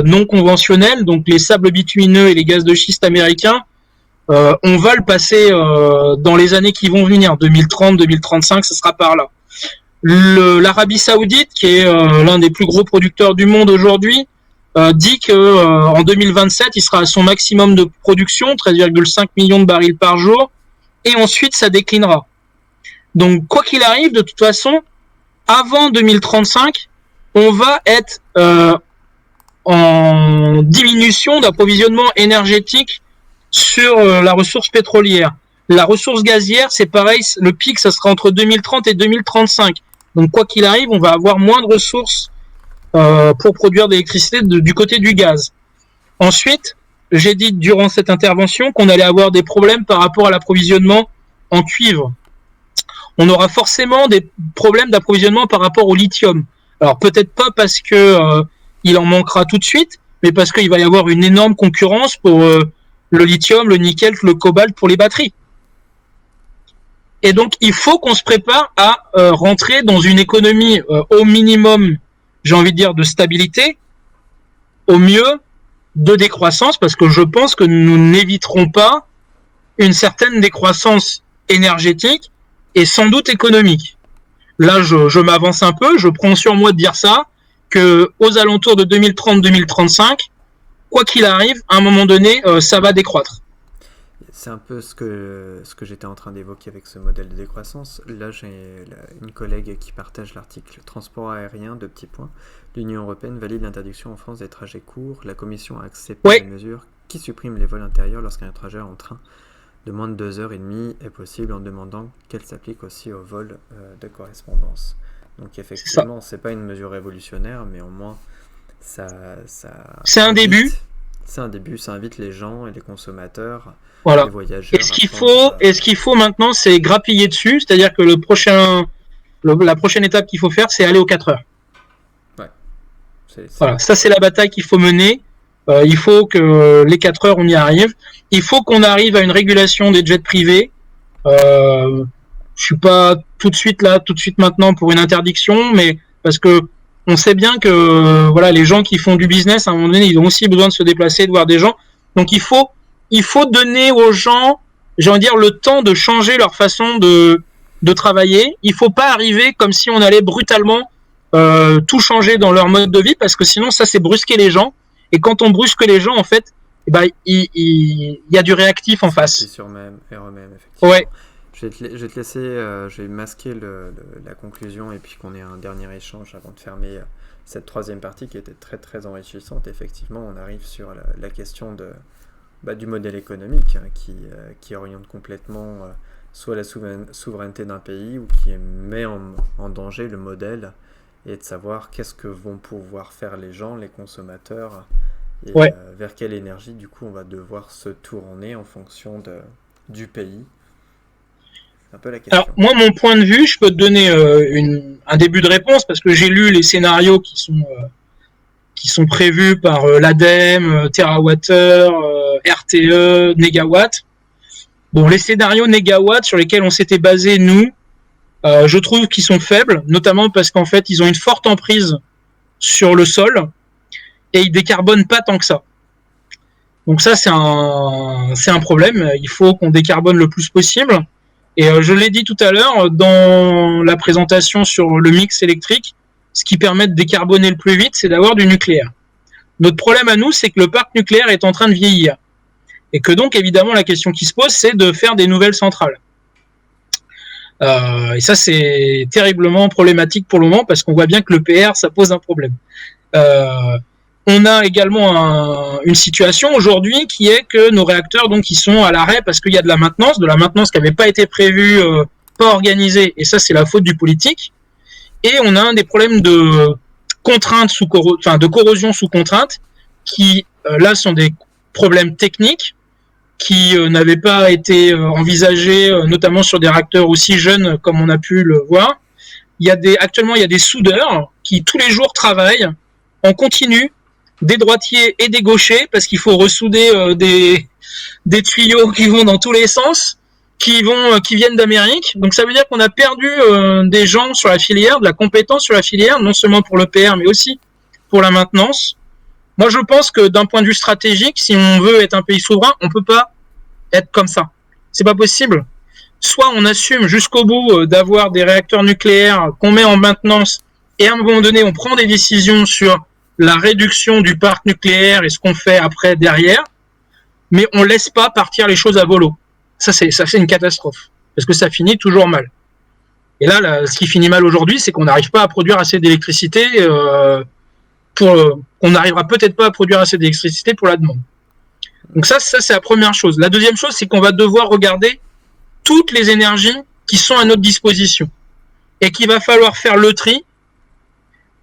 non conventionnel, donc les sables bitumineux et les gaz de schiste américains, on va le passer dans les années qui vont venir, 2030, 2035, ce sera par là. L'Arabie Saoudite, qui est l'un des plus gros producteurs du monde aujourd'hui, dit que en 2027, il sera à son maximum de production, 13,5 millions de barils par jour, et ensuite ça déclinera. Donc quoi qu'il arrive, de toute façon, avant 2035, on va être en diminution d'approvisionnement énergétique sur la ressource pétrolière. La ressource gazière, c'est pareil, le pic, ça sera entre 2030 et 2035. Donc quoi qu'il arrive, on va avoir moins de ressources pour produire de l'électricité du côté du gaz. Ensuite, j'ai dit durant cette intervention qu'on allait avoir des problèmes par rapport à l'approvisionnement en cuivre. On aura forcément des problèmes d'approvisionnement par rapport au lithium. Alors peut-être pas parce que il en manquera tout de suite, mais parce qu'il va y avoir une énorme concurrence pour le lithium, le nickel, le cobalt pour les batteries. Et donc il faut qu'on se prépare à rentrer dans une économie au minimum, j'ai envie de dire, de stabilité, au mieux de décroissance, parce que je pense que nous n'éviterons pas une certaine décroissance énergétique et sans doute économique. Là, je m'avance un peu, je prends sur moi de dire ça, que aux alentours de 2030-2035, quoi qu'il arrive, à un moment donné, ça va décroître. C'est un peu ce que j'étais en train d'évoquer avec ce modèle de décroissance. Là, j'ai une collègue qui partage l'article Transport aérien, 2 petits points. L'Union européenne valide l'interdiction en France des trajets courts. La Commission a accepté les mesures qui suppriment les vols intérieurs lorsqu'un trajet en train de moins de 2h30 est possible, en demandant qu'elle s'applique aussi aux vols de correspondance. Donc effectivement, c'est pas une mesure révolutionnaire, mais au moins ça c'est un début. C'est un début, ça invite les gens et les consommateurs, voilà. Les voyageurs. Et ce qu'il faut maintenant, c'est grappiller dessus, c'est-à-dire que la prochaine étape qu'il faut faire, c'est aller aux 4 heures. Ouais. Voilà, ça c'est la bataille qu'il faut mener. Il faut que les 4 heures, on y arrive. Il faut qu'on arrive à une régulation des jets privés. Je suis pas tout de suite maintenant pour une interdiction, mais parce que on sait bien que voilà, les gens qui font du business, à un moment donné, ils ont aussi besoin de se déplacer, de voir des gens. Donc il faut donner aux gens, j'ai envie de dire, le temps de changer leur façon de travailler. Il faut pas arriver comme si on allait brutalement tout changer dans leur mode de vie, parce que sinon ça c'est brusquer les gens. Et quand on brusque les gens, en fait, il y a du réactif en face. C'est sur eux-mêmes, effectivement. Ouais. Je vais te laisser, je vais masquer la conclusion et puis qu'on ait un dernier échange avant de fermer cette troisième partie qui était très très enrichissante. Effectivement, on arrive sur la question du modèle économique qui oriente complètement soit la souveraineté d'un pays ou qui met en danger le modèle, et de savoir qu'est-ce que vont pouvoir faire les gens, les consommateurs, et Ouais. vers quelle énergie du coup on va devoir se tourner en fonction du pays. C'est un peu la Alors question. moi, mon point de vue, je peux te donner un début de réponse parce que j'ai lu les scénarios qui sont prévus par l'ADEME, Terawattheure, RTE, Négawatt. Bon, les scénarios Négawatt sur lesquels on s'était basé, nous, je trouve qu'ils sont faibles, notamment parce qu'en fait, ils ont une forte emprise sur le sol et ils décarbonent pas tant que ça. Donc ça, c'est un problème. Il faut qu'on décarbone le plus possible. Et je l'ai dit tout à l'heure, dans la présentation sur le mix électrique, ce qui permet de décarboner le plus vite, c'est d'avoir du nucléaire. Notre problème à nous, c'est que le parc nucléaire est en train de vieillir. Et que donc, évidemment, la question qui se pose, c'est de faire des nouvelles centrales. Et ça, c'est terriblement problématique pour le moment, parce qu'on voit bien que le PR, ça pose un problème. On a également une situation aujourd'hui qui est que nos réacteurs, donc, ils sont à l'arrêt parce qu'il y a de la maintenance qui n'avait pas été prévue, pas organisée, et ça, c'est la faute du politique. Et on a des problèmes de contraintes de corrosion sous contrainte, qui là sont des problèmes techniques qui n'avaient pas été envisagés, notamment sur des réacteurs aussi jeunes comme on a pu le voir. Actuellement, il y a des soudeurs qui tous les jours travaillent en continu, des droitiers et des gauchers, parce qu'il faut ressouder des tuyaux qui vont dans tous les sens, qui viennent d'Amérique. Donc ça veut dire qu'on a perdu des gens sur la filière, de la compétence sur la filière, non seulement pour le PR, mais aussi pour la maintenance. Moi, je pense que d'un point de vue stratégique, si on veut être un pays souverain, on peut pas être comme ça. C'est pas possible. Soit on assume jusqu'au bout d'avoir des réacteurs nucléaires qu'on met en maintenance, et à un moment donné, on prend des décisions sur la réduction du parc nucléaire et ce qu'on fait après derrière, mais on laisse pas partir les choses à volo. Ça c'est une catastrophe, parce que ça finit toujours mal. Et là, ce qui finit mal aujourd'hui, c'est qu'on n'arrive pas à produire assez d'électricité qu'on n'arrivera peut-être pas à produire assez d'électricité pour la demande. Donc ça c'est la première chose. La deuxième chose, c'est qu'on va devoir regarder toutes les énergies qui sont à notre disposition et qu'il va falloir faire le tri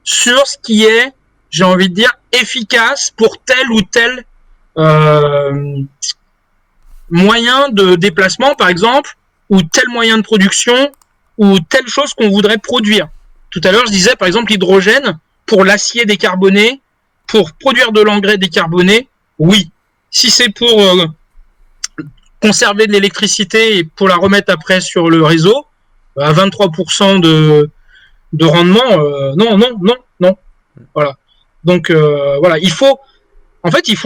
sur ce qui est, j'ai envie de dire, efficace pour tel ou tel moyen de déplacement, par exemple, ou tel moyen de production, ou telle chose qu'on voudrait produire. Tout à l'heure, je disais, par exemple, l'hydrogène, pour l'acier décarboné, pour produire de l'engrais décarboné, oui. Si c'est pour conserver de l'électricité et pour la remettre après sur le réseau, à 23% de rendement, non. Voilà. Donc, voilà, il faut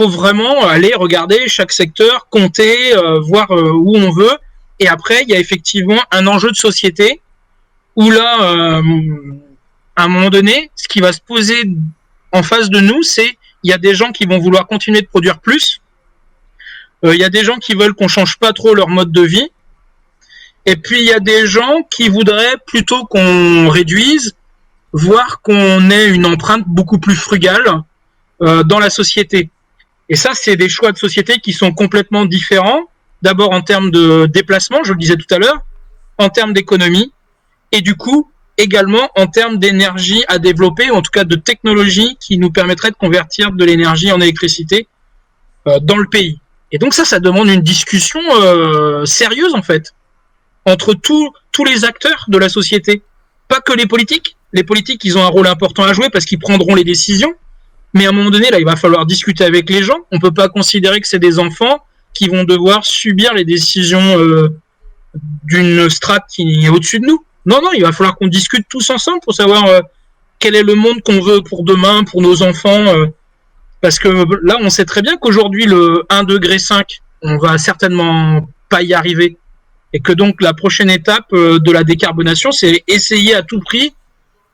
vraiment aller regarder chaque secteur, compter, voir où on veut. Et après, il y a effectivement un enjeu de société où là, à un moment donné, ce qui va se poser en face de nous, c'est il y a des gens qui vont vouloir continuer de produire plus. Il y a des gens qui veulent qu'on change pas trop leur mode de vie. Et puis, il y a des gens qui voudraient plutôt qu'on réduise, voire qu'on ait une empreinte beaucoup plus frugale dans la société. Et ça, c'est des choix de société qui sont complètement différents. D'abord en termes de déplacement, je le disais tout à l'heure, en termes d'économie, et du coup, également en termes d'énergie à développer, ou en tout cas de technologie qui nous permettrait de convertir de l'énergie en électricité dans le pays. Et donc ça demande une discussion sérieuse, en fait, entre tous les acteurs de la société. Pas que les politiques. Les politiques, ils ont un rôle important à jouer parce qu'ils prendront les décisions. Mais à un moment donné, là, il va falloir discuter avec les gens. On peut pas considérer que c'est des enfants qui vont devoir subir les décisions d'une strate qui est au-dessus de nous. Non, il va falloir qu'on discute tous ensemble pour savoir quel est le monde qu'on veut pour demain, pour nos enfants. Parce que là, on sait très bien qu'aujourd'hui, le 1,5 degré, on va certainement pas y arriver. Et que donc, la prochaine étape de la décarbonation, c'est essayer à tout prix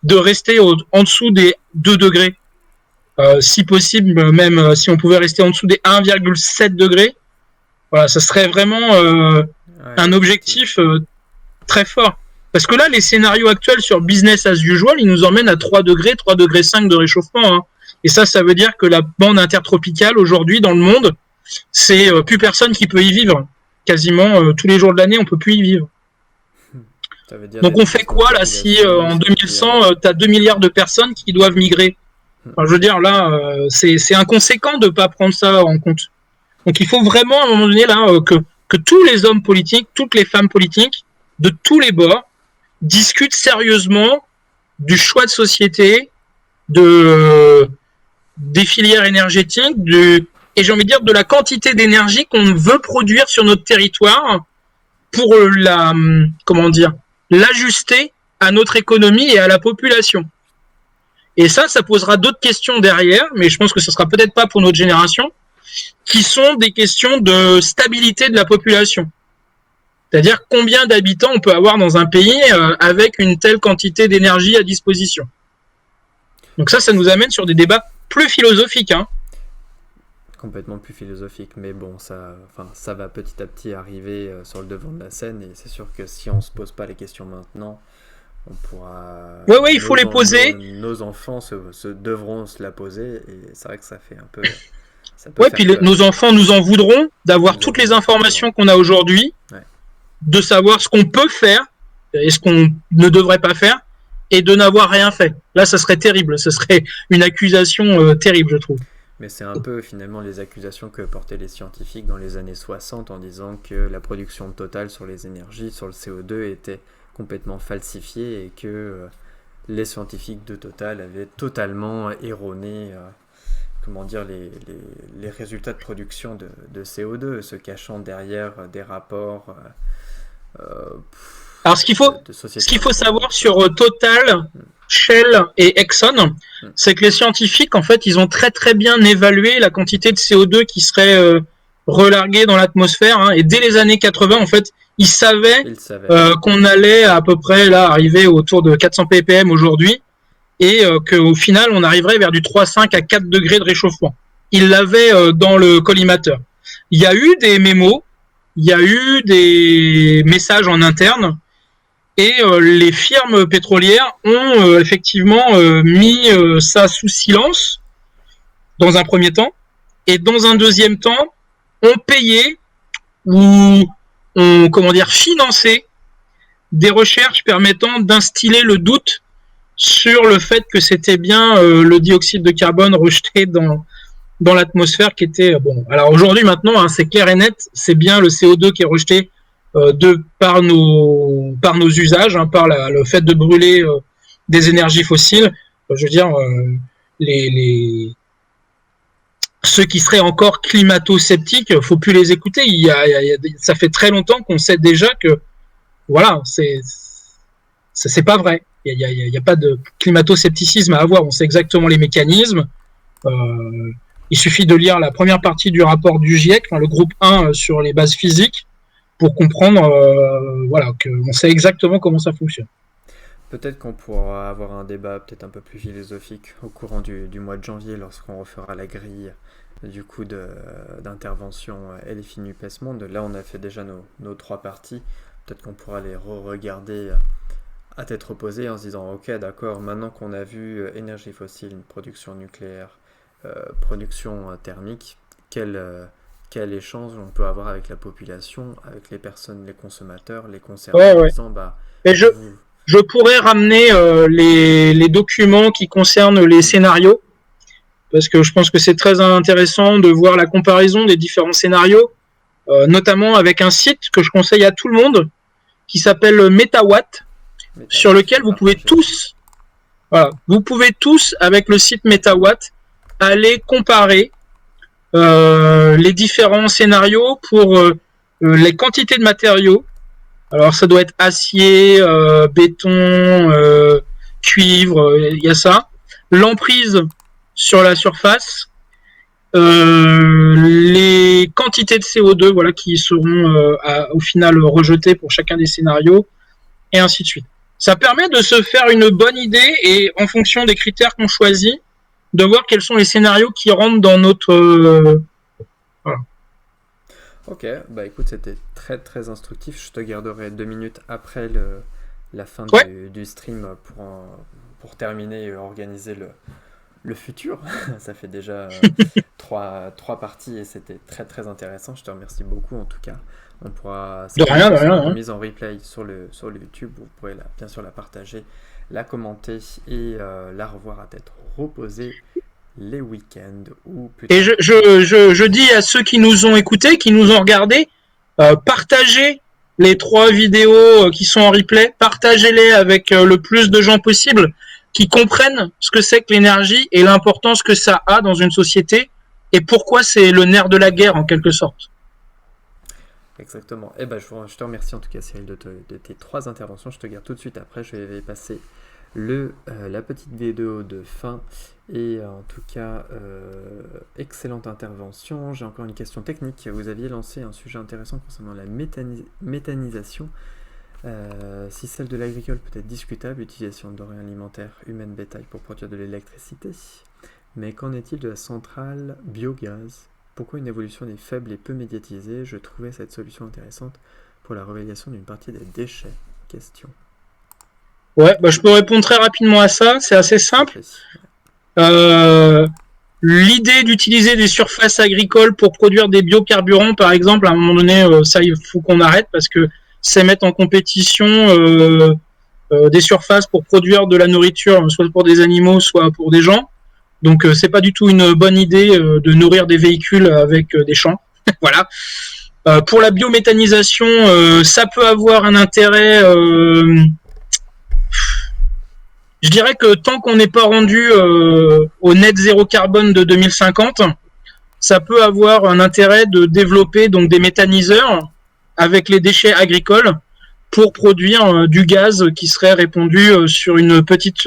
de rester en dessous des 2 degrés. Si possible, même si on pouvait rester en dessous des 1,7 degrés, voilà, ça serait vraiment un objectif très fort. Parce que là, les scénarios actuels sur business as usual, ils nous emmènent à 3 degrés, 3,5 degrés de réchauffement. Hein. Et ça veut dire que la bande intertropicale, aujourd'hui, dans le monde, c'est plus personne qui peut y vivre. Quasiment tous les jours de l'année, on peut plus y vivre. Ça veut dire Donc on fait quoi là si en 2100, tu as 2 milliards de personnes qui doivent migrer? Enfin, je veux dire, là, c'est inconséquent de ne pas prendre ça en compte. Donc il faut vraiment, à un moment donné, là, que tous les hommes politiques, toutes les femmes politiques, de tous les bords, discutent sérieusement du choix de société, des filières énergétiques, et j'ai envie de dire de la quantité d'énergie qu'on veut produire sur notre territoire pour l'ajuster à notre économie et à la population. Et ça posera d'autres questions derrière, mais je pense que ce sera peut-être pas pour notre génération, qui sont des questions de stabilité de la population. C'est-à-dire combien d'habitants on peut avoir dans un pays avec une telle quantité d'énergie à disposition. Donc ça nous amène sur des débats plus philosophiques. Complètement plus philosophique, mais bon, ça va petit à petit arriver sur le devant de la scène, et c'est sûr que si on se pose pas les questions maintenant, on pourra... Ouais, il faut les poser. Nos enfants devront se la poser, et c'est vrai que ça fait un peu... Puis nos enfants nous en voudront d'avoir toutes les informations qu'on a aujourd'hui, de savoir ce qu'on peut faire et ce qu'on ne devrait pas faire, et de n'avoir rien fait. Là, ça serait terrible, ce serait une accusation terrible, je trouve. Mais c'est un peu finalement les accusations que portaient les scientifiques dans les années 60 en disant que la production totale sur les énergies, sur le CO2, était complètement falsifiée et que les scientifiques de Total avaient totalement erroné les résultats de production de CO2, se cachant derrière des rapports. Alors ce qu'il faut savoir sur Total, Shell et Exxon, c'est que les scientifiques, en fait, ils ont très très bien évalué la quantité de CO2 qui serait relarguée dans l'atmosphère, et dès les années 80, en fait, ils savaient qu'on allait à peu près là arriver autour de 400 ppm aujourd'hui, et qu'au final, on arriverait vers du 3,5 à 4 degrés de réchauffement. Ils l'avaient dans le collimateur. Il y a eu des mémos, il y a eu des messages en interne, et les firmes pétrolières ont effectivement mis ça sous silence dans un premier temps, et dans un deuxième temps, ont payé ou ont financé des recherches permettant d'instiller le doute sur le fait que c'était bien le dioxyde de carbone rejeté dans l'atmosphère qui était bon. Alors aujourd'hui maintenant, c'est clair et net, c'est bien le CO2 qui est rejeté par nos usages, par le fait de brûler des énergies fossiles. Je veux dire, ceux qui seraient encore climato-sceptiques, faut plus les écouter. Ça fait très longtemps qu'on sait déjà que voilà, c'est pas vrai. Il y a pas de climato-scepticisme à avoir. On sait exactement les mécanismes. Il suffit de lire la première partie du rapport du GIEC, le groupe 1 sur les bases physiques, pour comprendre qu'on sait exactement comment ça fonctionne. Peut-être qu'on pourra avoir un débat peut-être un peu plus philosophique au courant du mois de janvier, lorsqu'on refera la grille du coup d'intervention LFI NUPES Monde. Là, on a fait déjà nos 3 parties. Peut-être qu'on pourra les regarder à tête reposée en se disant ok, d'accord, maintenant qu'on a vu énergie fossile, production nucléaire, production thermique, quel échange on peut avoir avec la population, avec les personnes, les consommateurs, les concernés, en disant je pourrais ramener les documents qui concernent les scénarios, parce que je pense que c'est très intéressant de voir la comparaison des différents scénarios, notamment avec un site que je conseille à tout le monde, qui s'appelle Metawatt, sur lequel vous pouvez tous, avec le site Metawatt, aller comparer les différents scénarios pour les quantités de matériaux. Alors ça doit être acier, béton, cuivre, il y a ça. L'emprise sur la surface, les quantités de CO2 qui seront au final rejetées pour chacun des scénarios, et ainsi de suite. Ça permet de se faire une bonne idée, et en fonction des critères qu'on choisit, de voir quels sont les scénarios qui rentrent dans notre... voilà. Ok, bah écoute, c'était très très instructif. Je te garderai 2 minutes après la fin du stream pour terminer et organiser le futur. Ça fait déjà trois parties et c'était très très intéressant. Je te remercie beaucoup en tout cas. On pourra, De cette rien, de émission sera rien. remise en replay sur le YouTube. Vous pourrez bien sûr la partager, la commenter et la revoir à tête reposée les week-ends ou plus Et tard. je dis à ceux qui nous ont écoutés, qui nous ont regardés, partagez les 3 vidéos qui sont en replay, partagez-les avec le plus de gens possible qui comprennent ce que c'est que l'énergie et l'importance que ça a dans une société et pourquoi c'est le nerf de la guerre en quelque sorte. Exactement. Eh ben, je te remercie en tout cas, Cyril, de tes 3 interventions. Je te garde tout de suite après. Je vais passer la petite vidéo de fin. Et en tout cas, excellente intervention. J'ai encore une question technique. Vous aviez lancé un sujet intéressant concernant la méthanisation. Si celle de l'agricole peut être discutable, utilisation de denrées alimentaires humaines bétail pour produire de l'électricité. Mais qu'en est-il de la centrale biogaz ? Pourquoi une évolution est faible et peu médiatisée ? Je trouvais cette solution intéressante pour la revalidation d'une partie des déchets. Question. Ouais, je peux répondre très rapidement à ça. C'est assez simple. L'idée d'utiliser des surfaces agricoles pour produire des biocarburants, par exemple, à un moment donné, ça, il faut qu'on arrête parce que c'est mettre en compétition des surfaces pour produire de la nourriture, soit pour des animaux, soit pour des gens. Donc, c'est pas du tout une bonne idée de nourrir des véhicules avec des champs. Voilà. Pour la biométhanisation, ça peut avoir un intérêt. Je dirais que tant qu'on n'est pas rendu au net zéro carbone de 2050, ça peut avoir un intérêt de développer donc des méthaniseurs avec les déchets agricoles pour produire du gaz qui serait répandu sur une petite,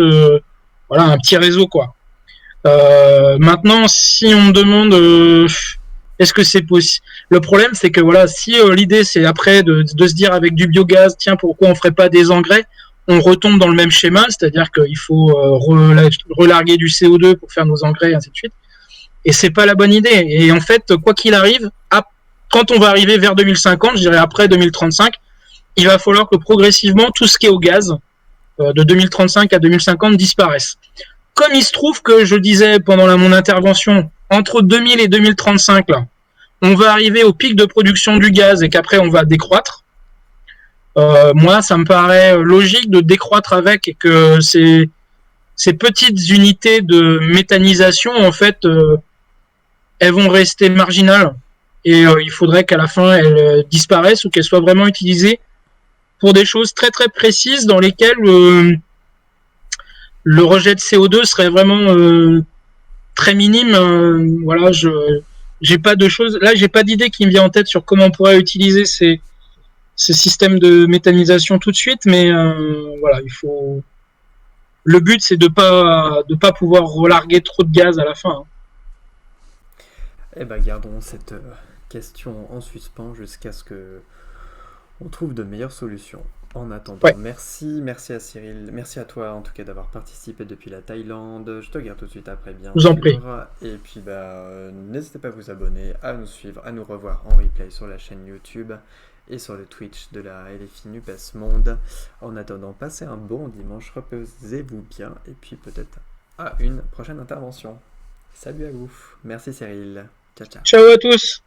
un petit réseau quoi. Maintenant, si on me demande est-ce que c'est possible, le problème c'est que si l'idée c'est après de se dire avec du biogaz, tiens pourquoi on ferait pas des engrais, on retombe dans le même schéma, c'est-à-dire qu'il faut relarguer du CO2 pour faire nos engrais et ainsi de suite. Et c'est pas la bonne idée. Et en fait, quoi qu'il arrive, quand on va arriver vers 2050, je dirais après 2035, il va falloir que progressivement tout ce qui est au gaz de 2035 à 2050 disparaisse. Comme il se trouve que je disais pendant mon intervention, entre 2000 et 2035, là, on va arriver au pic de production du gaz et qu'après on va décroître. Moi, ça me paraît logique de décroître avec et que ces petites unités de méthanisation, en fait, elles vont rester marginales et il faudrait qu'à la fin elles disparaissent ou qu'elles soient vraiment utilisées pour des choses très très précises dans lesquelles le rejet de CO2 serait vraiment très minime. J'ai pas de choses. Là, j'ai pas d'idée qui me vient en tête sur comment on pourrait utiliser ces systèmes de méthanisation tout de suite, mais il faut. Le but, c'est de pas pouvoir relarguer trop de gaz à la fin. Eh ben, gardons cette question en suspens jusqu'à ce que on trouve de meilleures solutions. En attendant, merci à Cyril, merci à toi en tout cas d'avoir participé depuis la Thaïlande. Je te regarde tout de suite après, bien sûr. Vous en prie. Et puis n'hésitez pas à vous abonner, à nous suivre, à nous revoir en replay sur la chaîne YouTube et sur le Twitch de la LFI NUPES Monde. En attendant, passez un bon dimanche, reposez-vous bien et puis peut-être à une prochaine intervention. Salut à vous, merci Cyril, ciao ciao. Ciao à tous.